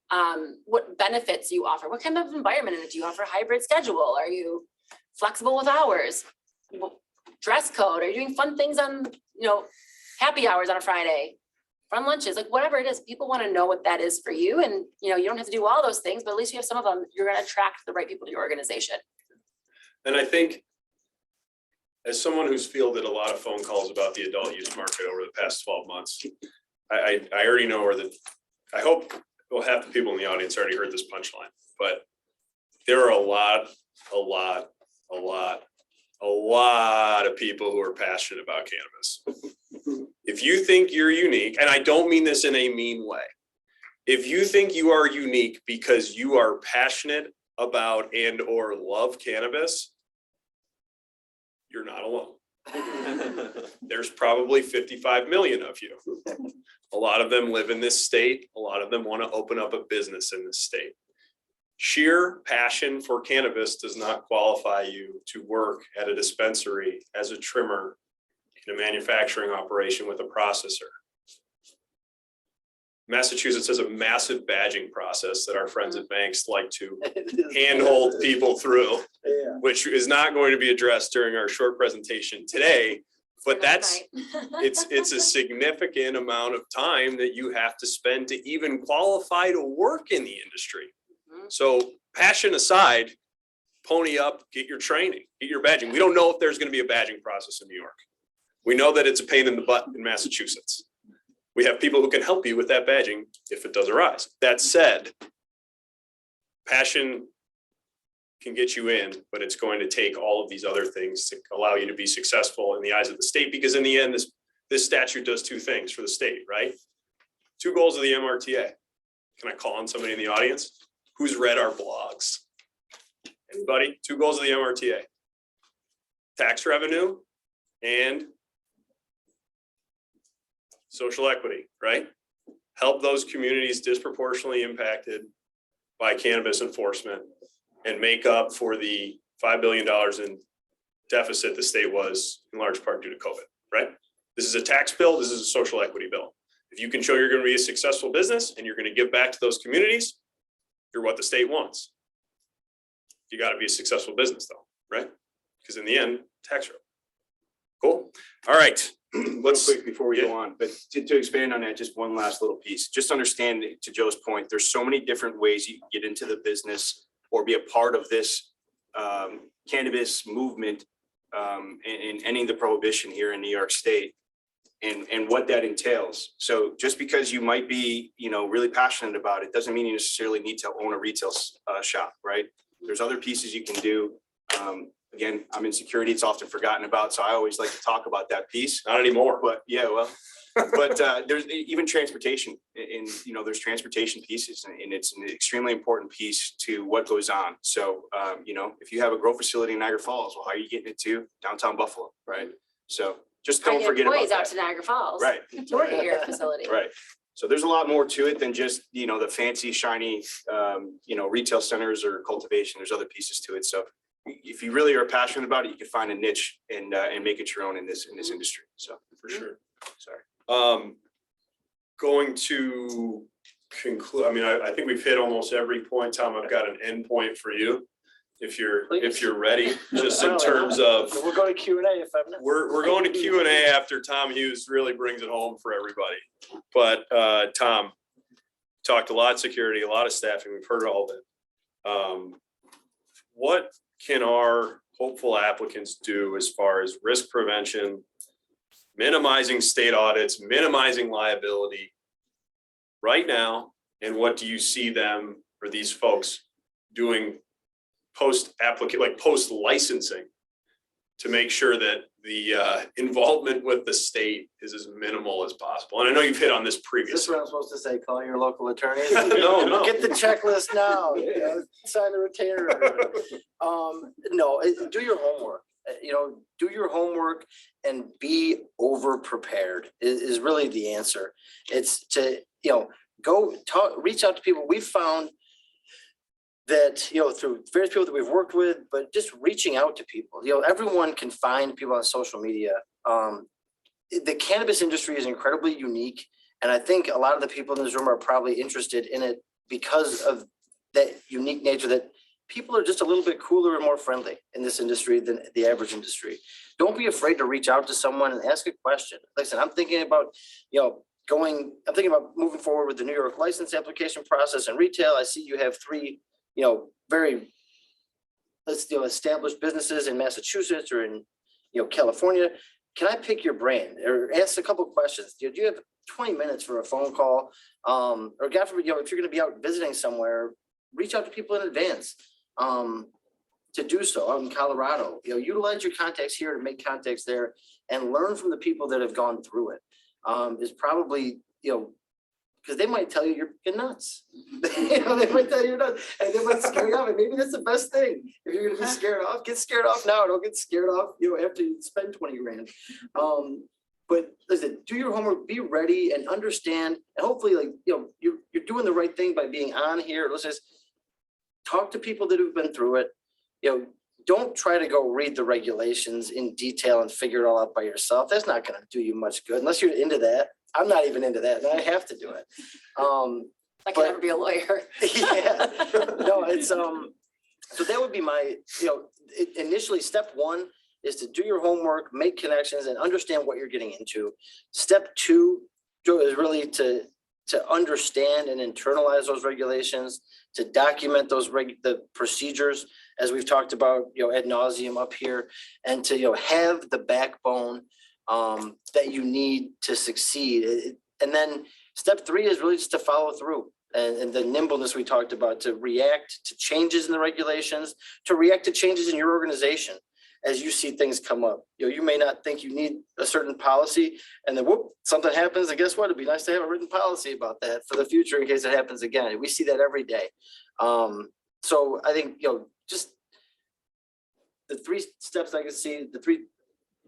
what benefits you offer, what kind of environment, and do you offer a hybrid schedule? Are you flexible with hours? Dress code? Are you doing fun things on, you know, happy hours on a Friday? Fun lunches, like whatever it is, people want to know what that is for you. And, you know, you don't have to do all those things, but at least you have some of them. You're going to attract the right people to your organization. And I think, as someone who's fielded a lot of phone calls about the adult use market over the past 12 months, I already know I hope, well, half the people in the audience already heard this punchline, but there are a lot of people who are passionate about cannabis. If you think you're unique, and I don't mean this in a mean way, if you think you are unique because you are passionate about and or love cannabis, you're not alone. There's probably 55 million of you. A lot of them live in this state. A lot of them want to open up a business in this state. Sheer passion for cannabis does not qualify you to work at a dispensary as a trimmer in a manufacturing operation with a processor. Massachusetts has a massive badging process that our friends at banks like to handhold people through, which is not going to be addressed during our short presentation today. But it's a significant amount of time that you have to spend to even qualify to work in the industry. So passion aside, pony up, get your training, get your badging. We don't know if there's going to be a badging process in New York. We know that it's a pain in the butt in Massachusetts. We have people who can help you with that badging if it does arise. That said, passion can get you in, but it's going to take all of these other things to allow you to be successful in the eyes of the state, because in the end, this statute does two things for the state, right? Two goals of the MRTA. Can I call on somebody in the audience who's read our blogs? Anybody? Two goals of the MRTA. Tax revenue and social equity, right? Help those communities disproportionately impacted by cannabis enforcement and make up for the $5 billion in deficit the state was in large part due to COVID, right? This is a tax bill. This is a social equity bill. If you can show you're going to be a successful business and you're going to give back to those communities, you're what the state wants. You got to be a successful business though, right? Because in the end, tax rate. Cool. All right. Real Let's quick before we yeah. go on, but to expand on that, just one last little piece, just understand to Joe's point, there's so many different ways you can get into the business or be a part of this cannabis movement and ending the prohibition here in New York State and what that entails. So just because you might be, really passionate about it, doesn't mean you necessarily need to own a retail shop, right? There's other pieces you can do. Again, I'm in security, it's often forgotten about, so I always like to talk about that piece. not anymore. But yeah, well, but there's even transportation and, there's transportation pieces and it's an extremely important piece to what goes on. So, if you have a grow facility in Niagara Falls, well, how are you getting it to downtown Buffalo, right? So just don't forget about employees out that. to Niagara Falls. Right, To work at your facility. right. So there's a lot more to it than just, the fancy, shiny, retail centers or cultivation. There's other pieces to it. So if you really are passionate about it, you can find a niche and make it your own in this industry. So For sure. sorry. Going to conclude, I think we've hit almost every point. Tom, I've got an end point for you. If you're ready, just in terms of, We'll go to Q&A if I'm not. we're going to Q&A after Tom Hughes really brings it home for everybody. But Tom, talked a lot of security, a lot of staffing. We've heard all of it. What can our hopeful applicants do as far as risk prevention, minimizing state audits, minimizing liability right now? And what do you see them or these folks doing post licensing to make sure that the involvement with the state is as minimal as possible? And I know you've hit on this Is this previously. what I'm supposed to say? Call your local attorney? No. Get the checklist now, sign the retainer. No, do your homework. Do your homework and be over prepared is really the answer. It's to, go talk, reach out to people. We've found that, through various people that we've worked with, but just reaching out to people, everyone can find people on social media. The cannabis industry is incredibly unique. And I think a lot of the people in this room are probably interested in it because of that unique nature, that people are just a little bit cooler and more friendly in this industry than the average industry. Don't be afraid to reach out to someone and ask a question. Like I said, I'm thinking about, moving forward with the New York license application process and retail. I see you have 3, very established businesses in Massachusetts or in, California. Can I pick your brain or ask a couple of questions? Do you have 20 minutes for a phone call? Or God forbid, if you're going to be out visiting somewhere, reach out to people in advance to do so. Out in Colorado, utilize your contacts here to make contacts there and learn from the people that have gone through it. Is probably, because they might tell you you're nuts. They might tell you you're nuts and they might scare you off. And maybe that's the best thing. If you're going to be scared off, get scared off now. Don't get scared off, after you spend 20 grand. But listen, do your homework, be ready and understand. And hopefully, you're doing the right thing by being on here. Let's just talk to people that have been through it. Don't try to go read the regulations in detail and figure it all out by yourself. That's not going to do you much good unless you're into that. I'm not even into that, and I have to do it. I can never be a lawyer. Yeah, no, it's so that would be my, initially step 1 is to do your homework, make connections, and understand what you're getting into. Step 2 is really to understand and internalize those regulations, to document those the procedures, as we've talked about, ad nauseum up here, and to have the backbone that you need to succeed. And then step 3 is really just to follow through and the nimbleness we talked about, to react to changes in the regulations, to react to changes in your organization as you see things come up. You may not think you need a certain policy, and then whoop, something happens, and guess what? It'd be nice to have a written policy about that for the future in case it happens again. We see that every day. So I think, just the 3 steps I can see, the 3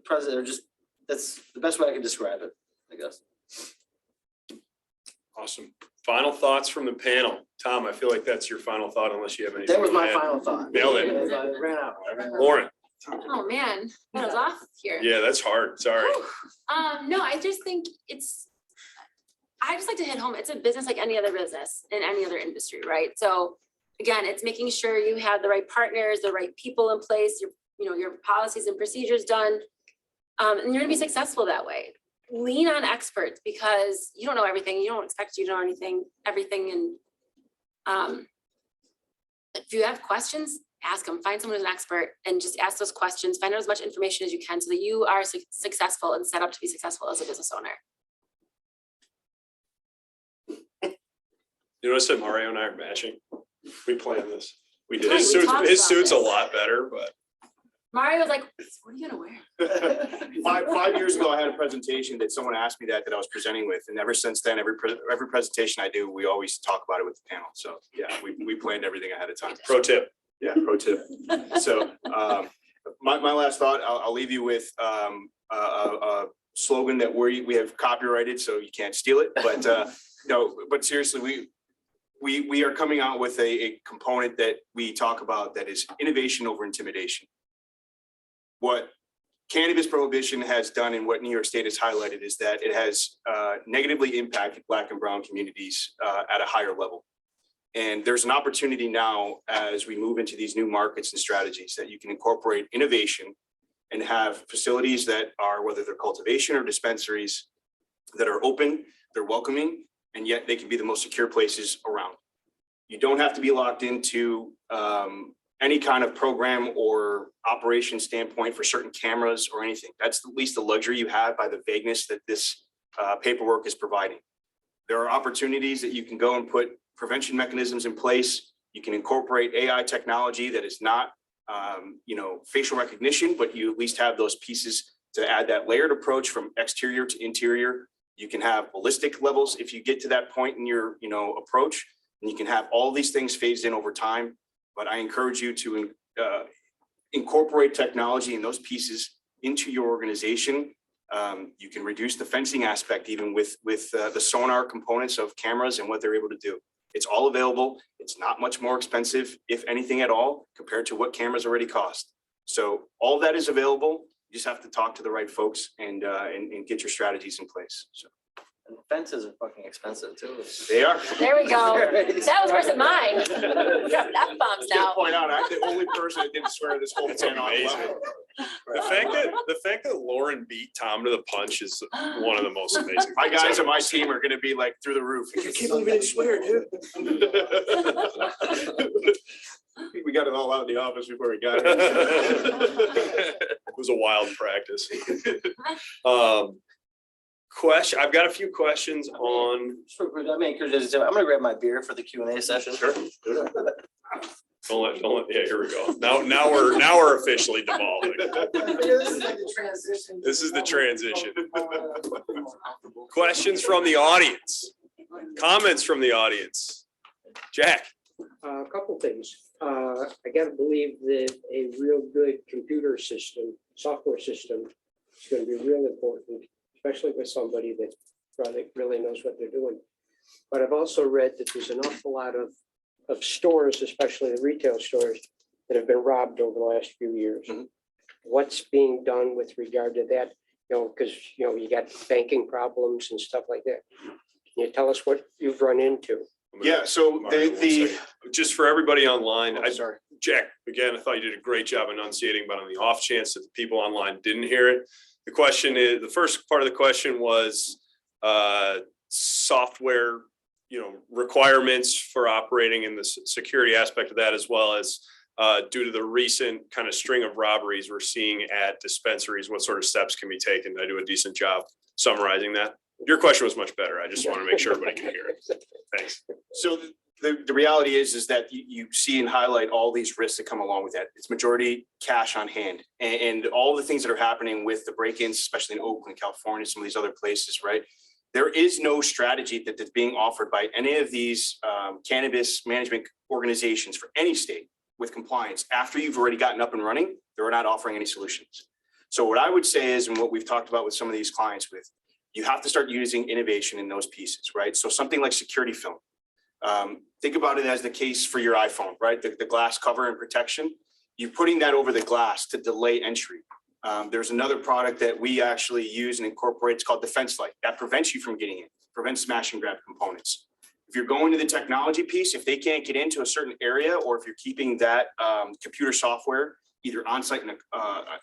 presidents are just, that's the best way I can describe it, I guess. Awesome. Final thoughts from the panel. Tom, I feel like that's your final thought unless you have anything. That was my to add. final thought. Nailed it. I ran out. Lauren. Oh, man, that was off here. Yeah, that's hard. Sorry. No, I just think I just like to hit home. It's a business like any other business in any other industry, right? So again, it's making sure you have the right partners, the right people in place. You're your policies and procedures done. And you're gonna be successful that way. Lean on experts because you don't know everything. You don't expect you to know everything. And if you have questions, ask them, find someone who's an expert and just ask those questions, find out as much information as you can so that you are successful and set up to be successful as a business owner. You notice that Mario and I are matching? We planned this. We did. Right, His we suit's, talked his about suit's a this. lot better, but Mario was like, what are you gonna wear? Five years ago, I had a presentation that someone asked me that I was presenting with, and ever since then, every presentation I do, we always talk about it with the panel. So yeah, we planned everything ahead of time. pro tip. Yeah, pro tip. So my last thought, I'll leave you with a slogan that we have copyrighted, so you can't steal it. But no, but seriously, we are coming out with a component that we talk about that is innovation over intimidation. What cannabis prohibition has done and what New York State has highlighted is that it has negatively impacted Black and brown communities at a higher level. And there's an opportunity now as we move into these new markets and strategies that you can incorporate innovation and have facilities that are, whether they're cultivation or dispensaries, that are open, they're welcoming, and yet they can be the most secure places around. You don't have to be locked into any kind of program or operation standpoint for certain cameras or anything. That's at least the luxury you have by the vagueness that this paperwork is providing. There are opportunities that you can go and put prevention mechanisms in place. You can incorporate AI technology that is not, facial recognition, but you at least have those pieces to add that layered approach from exterior to interior. You can have ballistic levels if you get to that point in your, approach, and you can have all these things phased in over time. But I encourage you to incorporate technology and those pieces into your organization. You can reduce the fencing aspect even with the sonar components of cameras and what they're able to do. It's all available. It's not much more expensive, if anything at all, compared to what cameras already cost. So all that is available. You just have to talk to the right folks and get your strategies in place. So. And fences are fucking expensive too. They are. There we go. That was worse than mine. Dropping F-bombs To now. point out, I'm the only person that didn't swear this whole It's thing on. amazing. The fact that Lauren beat Tom to the punch is one of the most amazing. My things guys I've on my ever seen. team are gonna be like through the roof. I can't believe you didn't swear, dude. We got it all out in the office before we got here. It was a wild practice. I've got a few questions on. I'm gonna grab my beer for the Q&A session. Sure. Don't let, yeah, here we go. Now we're officially devolving. This is the transition. Questions from the audience, comments from the audience. Jack. A couple things. I gotta believe that a real good computer system, software system is gonna be real important, especially with somebody that really knows what they're doing. But I've also read that there's an awful lot of stores, especially the retail stores, that have been robbed over the last few years. Mhm. What's being done with regard to that? Because, you got banking problems and stuff like that. Can you tell us what you've run into? Yeah, so Just for everybody online, sorry. Jack, again, I thought you did a great job enunciating, but on the off chance that the people online didn't hear it, the question is, the first part of the question was software, requirements for operating in the security aspect of that, as well as due to the recent kind of string of robberies we're seeing at dispensaries, what sort of steps can be taken? Did I do a decent job summarizing that? Your question was much better. I just want to make sure everybody can hear it. Thanks. So the reality is that you see and highlight all these risks that come along with that. It's majority cash on hand, and all the things that are happening with the break-ins, especially in Oakland, California, some of these other places, right? There is no strategy that's being offered by any of these cannabis management organizations for any state with compliance. After you've already gotten up and running, they're not offering any solutions. So what I would say is, and what we've talked about with some of these clients with, you have to start using innovation in those pieces, right? So something like security film. Think about it as the case for your iPhone, right? The glass cover and protection. You're putting that over the glass to delay entry. There's another product that we actually use and incorporate. It's called Defense Light. That prevents you from getting in, prevents smash and grab components. If you're going to the technology piece, if they can't get into a certain area, or if you're keeping that computer software either on-site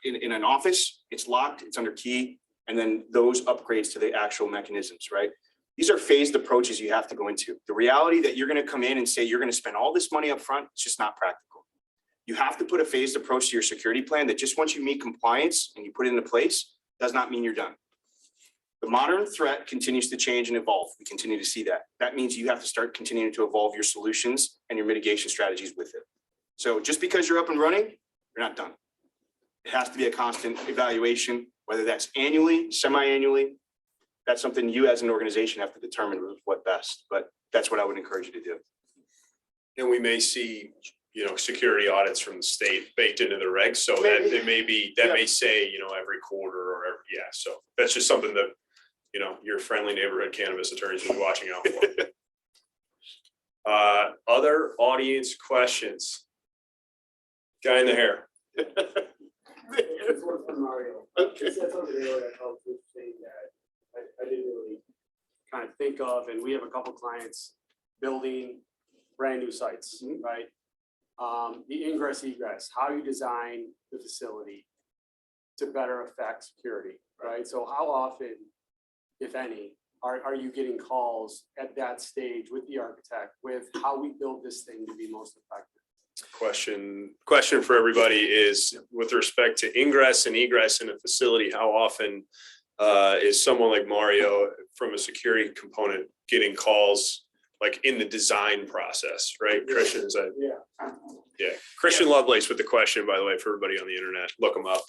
in an office, it's locked, it's under key, and then those upgrades to the actual mechanisms, right? These are phased approaches you have to go into. The reality that you're going to come in and say you're going to spend all this money up front, it's just not practical. You have to put a phased approach to your security plan that just once you meet compliance and you put it into place, does not mean you're done. The modern threat continues to change and evolve. We continue to see that. That means you have to start continuing to evolve your solutions and your mitigation strategies with it. So just because you're up and running, you're not done. It has to be a constant evaluation, whether that's annually, semi-annually. That's something you as an organization have to determine what best, but that's what I would encourage you to do. And we may see, you know, security audits from the state baked into the regs, so that it may be, that may say, you know, every quarter or every, yeah, so that's just something that, you know, your friendly neighborhood cannabis attorneys will be watching out for. Other audience questions? Guy in the hair. This one from Mario. Okay. He said something earlier that helped with saying that I didn't really kind of think of, and we have a couple clients building brand new sites, right? The ingress egress, how you design the facility to better affect security, right? So how often, if any, are you getting calls at that stage with the architect with how we build this thing to be most effective? Question for everybody is with respect to ingress and egress in a facility, how often is someone like Mario from a security component getting calls like in the design process, right? Christian, is that? Yeah. Yeah, Christian Lovelace with the question, by the way, for everybody on the internet, look him up.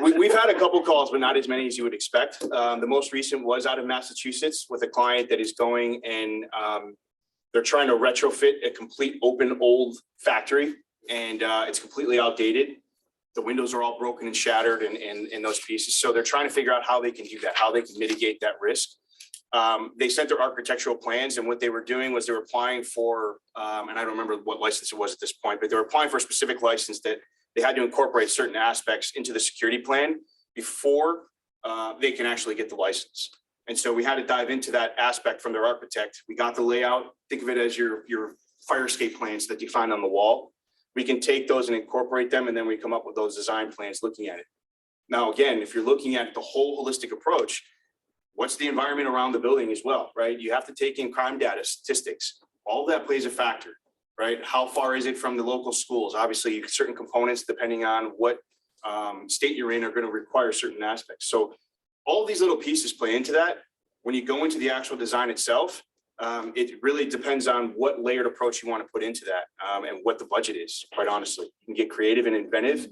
We've had a couple calls, but not as many as you would expect. The most recent was out of Massachusetts with a client that is going and they're trying to retrofit a complete open old factory, and it's completely outdated. The windows are all broken and shattered in those pieces. So they're trying to figure out how they can do that, how they can mitigate that risk. They sent their architectural plans, and what they were doing was they were applying for, and I don't remember what license it was at this point, but they were applying for a specific license that they had to incorporate certain aspects into the security plan before they can actually get the license. And so we had to dive into that aspect from their architect. We got the layout. Think of it as your fire escape plans that you find on the wall. We can take those and incorporate them, and then we come up with those design plans looking at it. Now, again, if you're looking at the whole holistic approach, what's the environment around the building as well, right? You have to take in crime data, statistics. All that plays a factor, right? How far is it from the local schools? Obviously, certain components, depending on what state you're in, are going to require certain aspects. So all these little pieces play into that. When you go into the actual design itself, it really depends on what layered approach you want to put into that and what the budget is, quite honestly. You can get creative and inventive.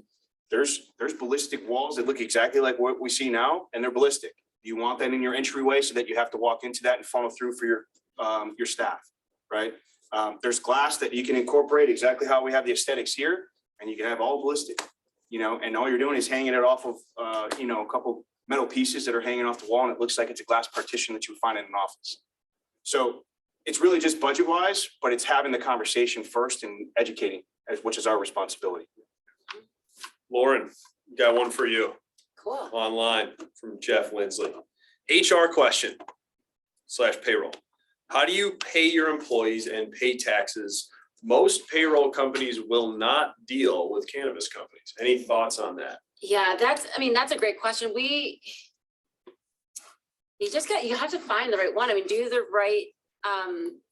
There's ballistic walls that look exactly like what we see now, and they're ballistic. You want that in your entryway so that you have to walk into that and funnel through for your staff, right? There's glass that you can incorporate exactly how we have the aesthetics here, and you can have all ballistic, you know, and all you're doing is hanging it off of, you know, a couple metal pieces that are hanging off the wall, and it looks like it's a glass partition that you would find in an office. So it's really just budget wise, but it's having the conversation first and educating, which is our responsibility. Lauren, got one for you. Cool. Online from Jeff Lindsley. HR question / payroll. How do you pay your employees and pay taxes? Most payroll companies will not deal with cannabis companies. Any thoughts on that? Yeah, that's a great question. You have to find the right one. I mean, do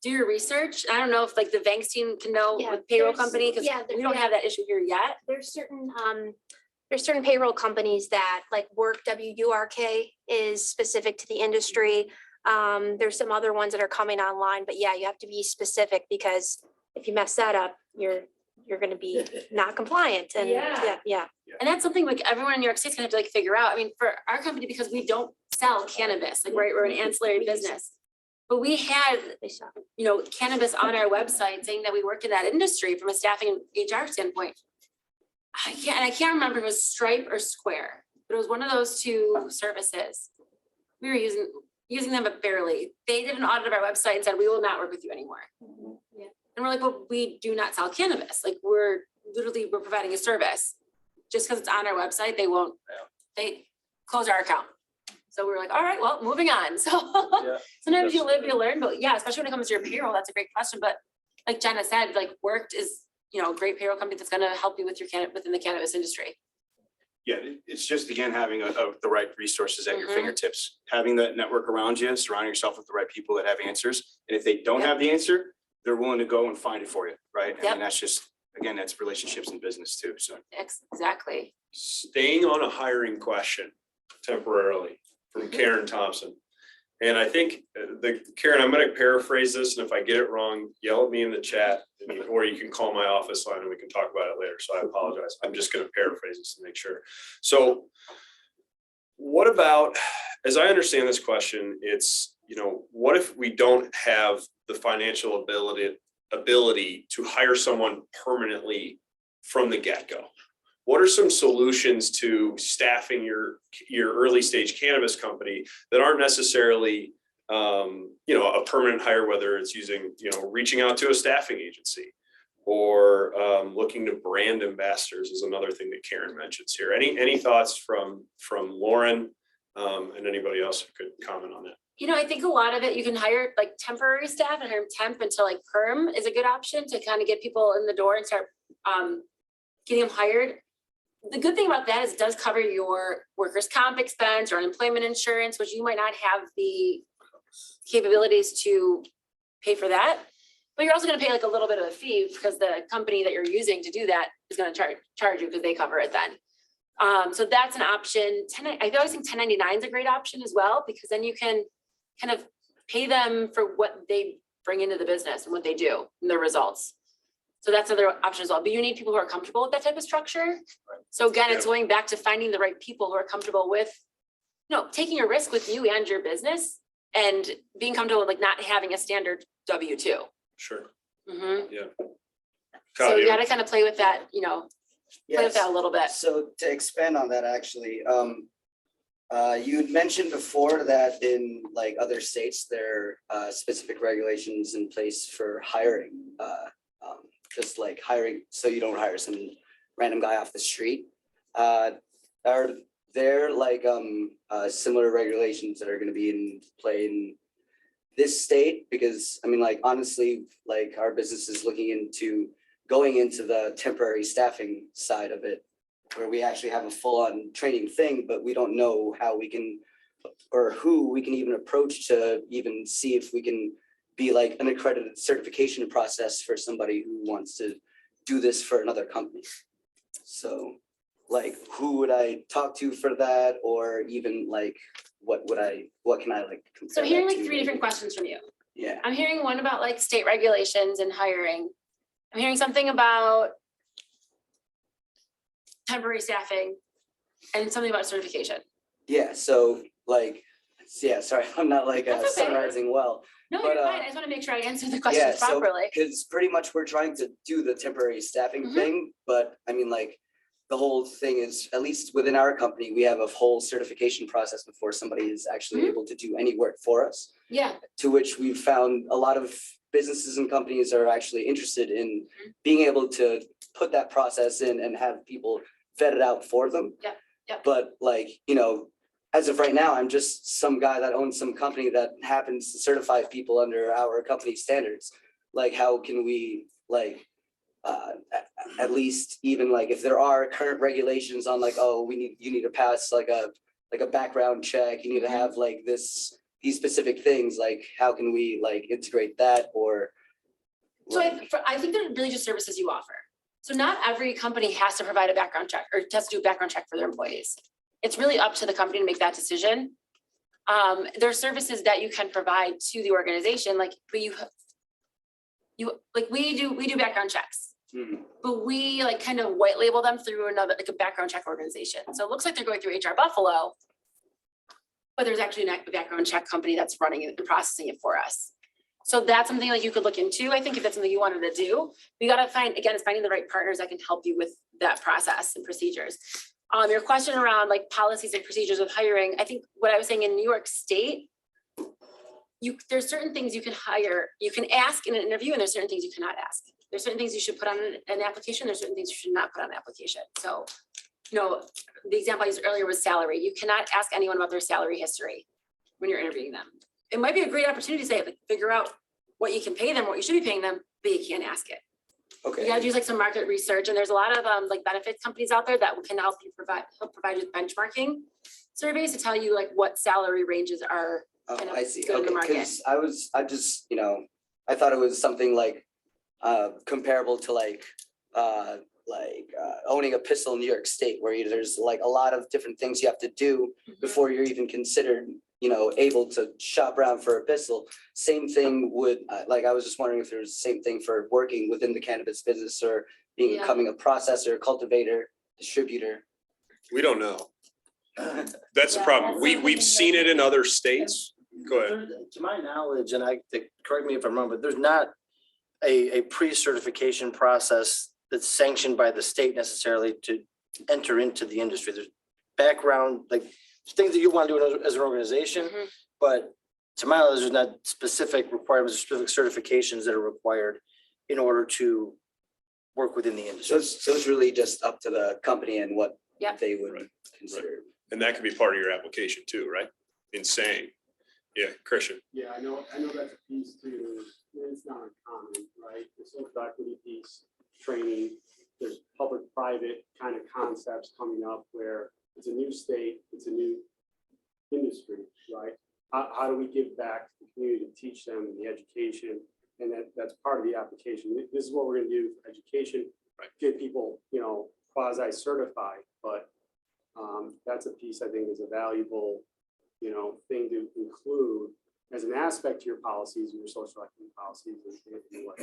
your research. I don't know if like the Banks team can know with payroll company, because we don't have that issue here yet. There's certain payroll companies that like WURK is specific to the industry. There's some other ones that are coming online, but yeah, you have to be specific, because if you mess that up, you're going to be not compliant. And yeah. And that's something like everyone in New York State's gonna have to like figure out. I mean, for our company, because we don't sell cannabis, like we're an ancillary business. But we had, you know, cannabis on our website saying that we work in that industry from a staffing and HR standpoint. I can't remember if it was Stripe or Square, but it was one of those two services. We were using them, but barely. They did an audit of our website and said, we will not work with you anymore. Yeah. And we're like, well, we do not sell cannabis. Like we're providing a service. Just because it's on our website, they close our account. So we were like, all right, well, moving on. So sometimes you live, you learn, but yeah, especially when it comes to your payroll, that's a great question. But like Jenna said, like Worked is great payroll company that's gonna help you with your within the cannabis industry. Yeah, it's just, again, having the right resources at your Mhm. fingertips, having that network around you, surrounding yourself with the right people that have answers. And if they don't Yep. have the answer, they're willing to go and find it for you, right? Yep. And that's just, again, that's relationships in business too, so. Exactly. Staying on a hiring question temporarily from Karen Thompson. And I think Karen, I'm going to paraphrase this, and if I get it wrong, yell at me in the chat, or you can call my office line and we can talk about it later. So I apologize. I'm just going to paraphrase this to make sure. So what about, as I understand this question, it's, what if we don't have the financial ability to hire someone permanently from the get-go? What are some solutions to staffing your early stage cannabis company that aren't necessarily, a permanent hire, whether it's using, reaching out to a staffing agency or looking to brand ambassadors is another thing that Karen mentions here. Any thoughts from Lauren and anybody else who could comment on that? I think a lot of it, you can hire like temporary staff and hire temp until like perm is a good option to kind of get people in the door and start getting them hired. The good thing about that is it does cover your workers' comp expense or unemployment insurance, which you might not have the capabilities to pay for that. But you're also going to pay like a little bit of a fee because the company that you're using to do that is going to charge you because they cover it then. So that's an option. I always think 1099 is a great option as well, because then you can kind of pay them for what they bring into the business and what they do and their results. So that's another option as well. But you need people who are comfortable with that type of structure. So again, it's going back to finding the right people who are comfortable with, taking a risk with you and your business and being comfortable with like not having a standard W-2. Sure. Mhm. Yeah. So you Claudia. gotta kind of play with that, play with that a little bit. So to expand on that, actually, you had mentioned before that in like other states, there are specific regulations in place for hiring, just like hiring, so you don't hire some random guy off the street. Are there like similar regulations that are going to be in play in this state? Because I mean, like honestly, like our business is looking into going into the temporary staffing side of it, where we actually have a full-on training thing, but we don't know how we can, or who we can even approach to even see if we can be like an accredited certification process for somebody who wants to do this for another company. So like, who would I talk to for that? Or even like, what can I like? So I'm hearing like compare that to? 3 different questions from you. Yeah. I'm hearing one about like state regulations and hiring. I'm hearing something about temporary staffing and something about certification. Yeah. So like, yeah, sorry, I'm not like That's okay. summarizing well. No, But, you're fine. I just want to make sure I answer the questions properly. Because pretty much we're trying to do the temporary staffing Mhm. thing, but I mean, like, the whole thing is, at least within our company, we have a whole certification process before somebody is actually Mhm. able to do any work for us, Yeah, to which we've found a lot of businesses and companies are actually interested in Mhm. being able to put that process in and have people vet it out for them. Yep. But like, as of right now, I'm just some guy that owns some company that happens to certify people under our company standards. Like, how can we like, at least even like if there are current regulations on like, oh, you need to pass like a background check, you need to have like these specific things, like how can we like integrate that? Or so I think they're really just services you offer. So not every company has to provide a background check or has to do a background check for their employees. It's really up to the company to make that decision. There are services that you can provide to the organization, like, but you like we do background checks, but we like kind of white label them through another, like a background check organization. So it looks like they're going through HR Buffalo, but there's actually a background check company that's running it and processing it for us. So that's something like you could look into. I think if that's something you wanted to do, we got to find, again, it's finding the right partners that can help you with that process and procedures. Your question around like policies and procedures with hiring, I think what I was saying in New York State, there's certain things you can ask in an interview, and there's certain things you cannot ask. There's certain things you should put on an application. There's certain things you should not put on an application. So, the example I used earlier was salary. You cannot ask anyone about their salary history when you're interviewing them. It might be a great opportunity to say, like, figure out what you can pay them, what you should be paying them, but you can't ask it. Okay. You gotta do like some market research, and there's a lot of like benefits companies out there that can help provide you with benchmarking surveys to tell you like what salary ranges are. Oh, kind of I see. good in the Okay, market. because I just, I thought it was something like comparable to like owning a pistol in New York State, where there's like a lot of different things you have to do before you're even considered, able to shop around for a pistol. Same thing would, I was just wondering if there's the same thing for working within the cannabis business or becoming a processor, cultivator, distributor. We don't know. That's the Yeah, problem. that's We've something seen it in other states. Go ahead. To my knowledge, and correct me if I'm wrong, but there's not a pre-certification process that's sanctioned by the state necessarily to enter into the industry. There's background, like things that you want to do as an organization, but to my knowledge, there's not specific requirements, specific certifications that are required in order to work within the industry. So it's really just up to the company and what Yep. they would consider. And that could be part of your application too, right? Insane. Yeah, Christian. Yeah, I know that's a piece too, it's not uncommon, right? The social equity piece, training, there's public-private kind of concepts coming up where it's a new state, it's a new industry, right? How do we give back to the community to teach them the education? And that's part of the application. This is what we're gonna do for education, get people, quasi-certified, but that's a piece I think is a valuable, thing to include as an aspect to your policies, your social equity policies. And what.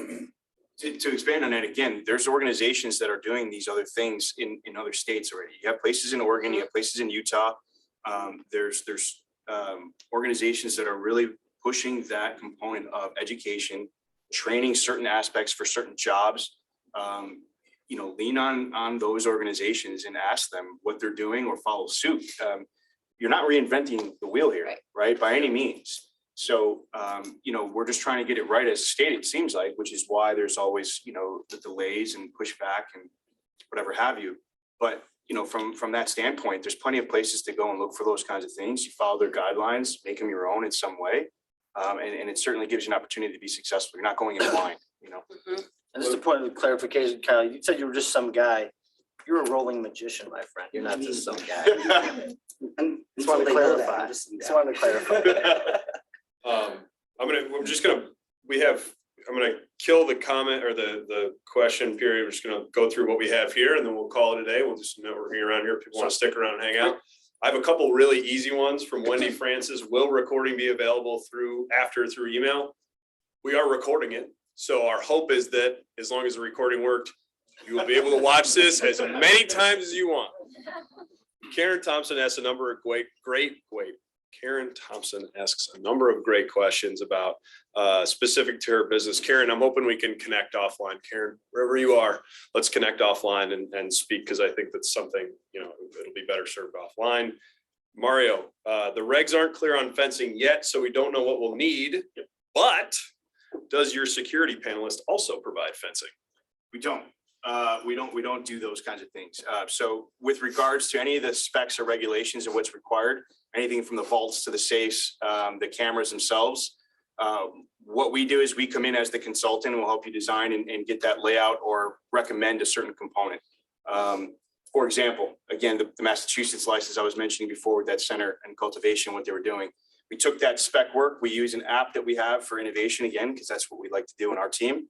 To expand on that again, there's organizations that are doing these other things in other states already. You have places in Oregon, you have places in Utah. There's organizations that are really pushing that component of education, training certain aspects for certain jobs. Lean on those organizations and ask them what they're doing or follow suit. You're not reinventing the wheel here, right? By any means. So, we're just trying to get it right as a state, it seems like, which is why there's always, the delays and pushback and whatever have you. But, from that standpoint, there's plenty of places to go and look for those kinds of things. You follow their guidelines, make them your own in some way. And it certainly gives you an opportunity to be successful. You're not going in blind, And just a point of clarification, Kyle, you said you were just some guy. You're a rolling magician, my friend. You're not just some guy. Just wanted to clarify. Just wanted to clarify. I'm gonna kill the comment or the question period. We're just gonna go through what we have here and then we'll call it a day. We'll just networking around here. If people want to stick around and hang out. I have a couple really easy ones from Wendy Francis. Will recording be available through email? We are recording it. So our hope is that as long as the recording worked, you will be able to watch this as many times as you want. Karen Thompson asks a number of Karen Thompson asks a number of great questions about specific to her business. Karen, I'm hoping we can connect offline. Karen, wherever you are, let's connect offline and speak, because I think that's something, it'll be better served offline. Mario, the regs aren't clear on fencing yet, so we don't know what we'll need, but does your security panelist also provide fencing? We don't. We don't do those kinds of things. So with regards to any of the specs or regulations of what's required, anything from the vaults to the safes, the cameras themselves, what we do is we come in as the consultant and we'll help you design and get that layout or recommend a certain component. For example, again, the Massachusetts license I was mentioning before with that center and cultivation, what they were doing. We took that spec work. We use an app that we have for innovation again, because that's what we like to do in our team.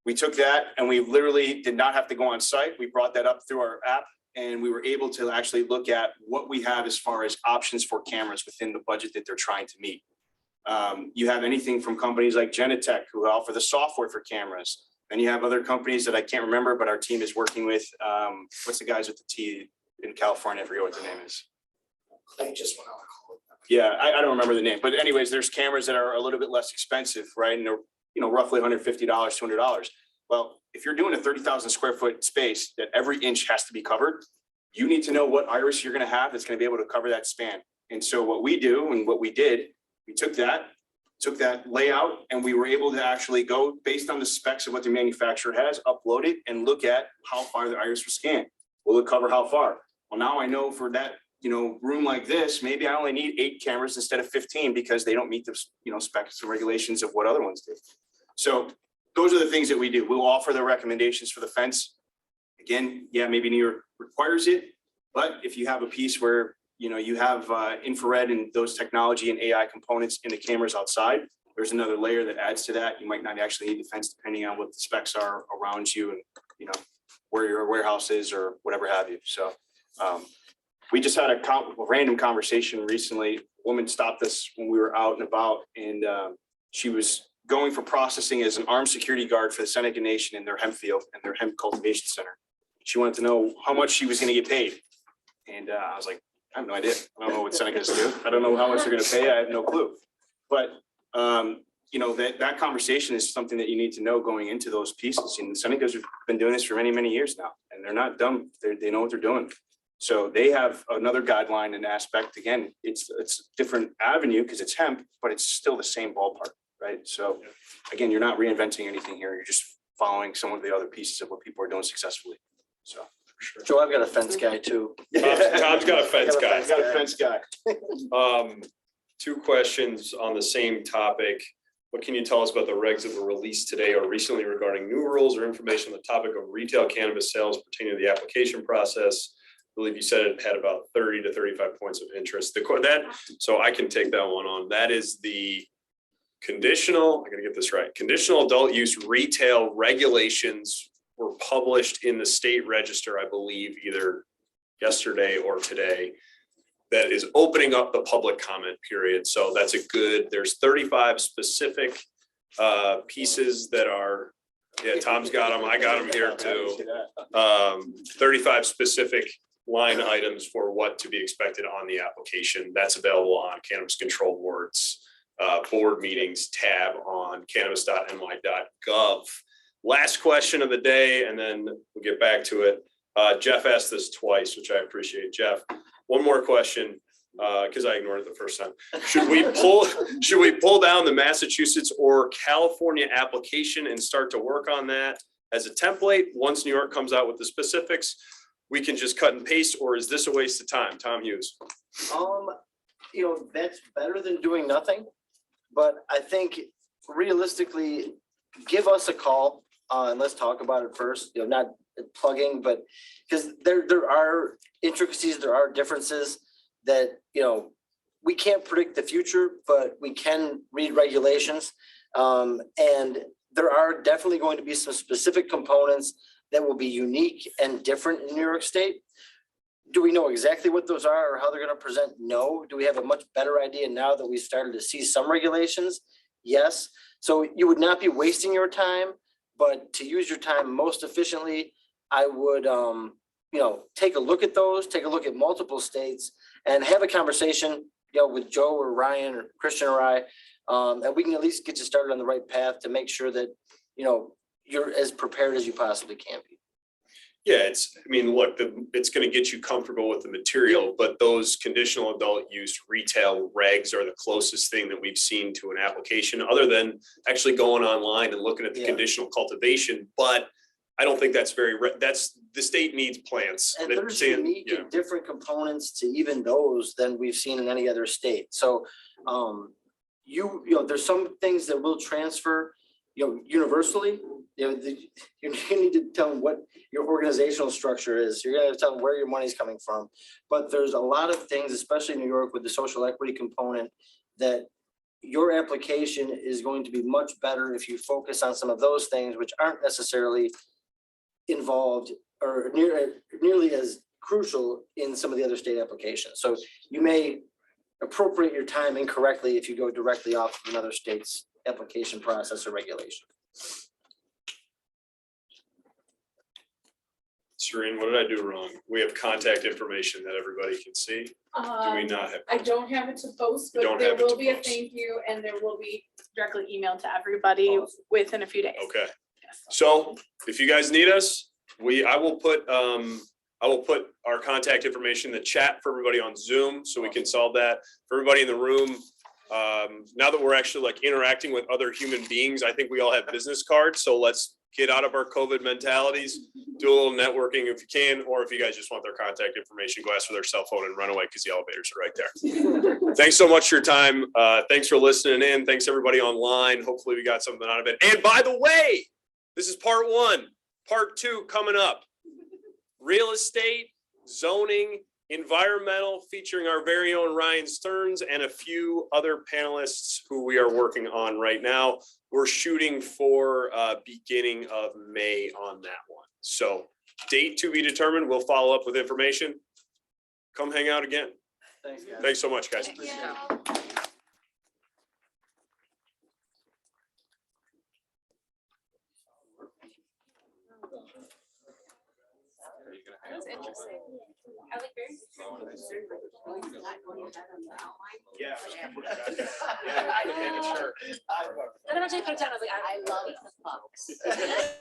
We took that and we literally did not have to go on site. We brought that up through our app and we were able to actually look at what we have as far as options for cameras within the budget that they're trying to meet. You have anything from companies like Genetech who offer the software for cameras. And you have other companies that I can't remember, but our team is working with, what's the guys with the T in California? I forget what the name is. I just went out. Yeah, I don't remember the name, but anyways, there's cameras that are a little bit less expensive, right? And they're, roughly $150, $200. Well, if you're doing a 30,000 square foot space that every inch has to be covered, you need to know what iris you're going to have that's going to be able to cover that span. And so what we do and what we did, we took that layout and we were able to actually go based on the specs of what the manufacturer has, upload it and look at how far the iris will scan. Will it cover how far? Well, now I know for that, room like this, maybe I only need 8 cameras instead of 15 because they don't meet the, specs and regulations of what other ones do. So those are the things that we do. We'll offer the recommendations for the fence. Again, yeah, maybe New York requires it, but if you have a piece where, you know, you have infrared and those technology and AI components in the cameras outside, there's another layer that adds to that. You might not actually need the fence depending on what the specs are around you and, you know, where your warehouse is or whatever have you. So we just had a random conversation recently. A woman stopped us when we were out and about, and she was going for processing as an armed security guard for the Seneca Nation in their hemp field and their hemp cultivation center. She wanted to know how much she was going to get paid. And I was like, I have no idea. I don't know what Senecas do. I don't know how much they're going to pay. I have no clue. But, you know, that conversation is something that you need to know going into those pieces. And the Senecas have been doing this for many, many years now, and they're not dumb. They know what they're doing. So they have another guideline and aspect. Again, it's a different avenue because it's hemp, but it's still the same ballpark. Right. So again, you're not reinventing anything here. You're just following some of the other pieces of what people are doing successfully. So for sure. Joe, I've got a fence guy too. Tom's got a fence guy. Got a fence guy. 2 questions on the same topic. What can you tell us about the regs that were released today or recently regarding new rules or information on the topic of retail cannabis sales pertaining to the application process? I believe you said it had about 30 to 35 points of interest. So I can take that one on. That is the conditional, I gotta get this right. Conditional adult use retail regulations were published in the state register, I believe, either yesterday or today. That is opening up the public comment period. So that's there's 35 specific pieces that are, yeah, Tom's got them, I got them here too. 35 specific line items for what to be expected on the application. That's available on Cannabis Control Board's board meetings tab on cannabis.ny.gov. Last question of the day, and then we'll get back to it. Jeff asked this twice, which I appreciate. Jeff, one more question, because I ignored it the first time. Should we pull down the Massachusetts or California application and start to work on that as a template? Once New York comes out with the specifics, we can just cut and paste, or is this a waste of time? Tom Hughes. You know, that's better than doing nothing. But I think realistically, give us a call and let's talk about it first. You know, not plugging, but because there are intricacies, there are differences that, you know, we can't predict the future, but we can read regulations. And there are definitely going to be some specific components that will be unique and different in New York State. Do we know exactly what those are or how they're going to present? No. Do we have a much better idea now that we've started to see some regulations? Yes. So you would not be wasting your time, but to use your time most efficiently, I would, you know, take a look at those, take a look at multiple states and have a conversation, you know, with Joe or Ryan or Christian or I, and we can at least get you started on the right path to make sure that, you know, you're as prepared as you possibly can be. Yeah, look, it's going to get you comfortable with the material, but those conditional adult use retail regs are the closest thing that we've seen to an application, other than actually going online and looking at the conditional cultivation. But I don't think that's the state needs plants. And there's unique and different components to even those than we've seen in any other state. So, you know, there's some things that will transfer, you know, universally. You know, you need to tell them what your organizational structure is. You're going to tell them where your money's coming from. But there's a lot of things, especially in New York with the social equity component, that your application is going to be much better if you focus on some of those things, which aren't necessarily involved or nearly as crucial in some of the other state applications. So you may appropriate your time incorrectly if you go directly off of another state's application process or regulation. Serene, what did I do wrong? We have contact information that everybody can see. Do we not have? I don't have it to post, You but don't there have it to will be a post. thank you and there will be directly emailed to everybody within a few days. Okay. Yes. So if you guys need us, I will put our contact information in the chat for everybody on Zoom so we can solve that. For everybody in the room, now that we're actually like interacting with other human beings, I think we all have business cards. So let's get out of our COVID mentalities, do a little networking if you can, or if you guys just want their contact information, go ask for their cell phone and run away because the elevators are right there. Thanks so much for your time. Thanks for listening in. Thanks everybody online. Hopefully we got something out of it. And by the way, this is part 1. Part 2 coming up. Real estate, zoning, environmental, featuring our very own Ryan Stearns and a few other panelists who we are working on right now. We're shooting for beginning of May on that one. So date to be determined. We'll follow up with information. Come hang out again. Thanks, guys. Thanks so much, guys. Thank you. That's interesting. I like very. Yeah. Then eventually put it down, I was like, I love the fox.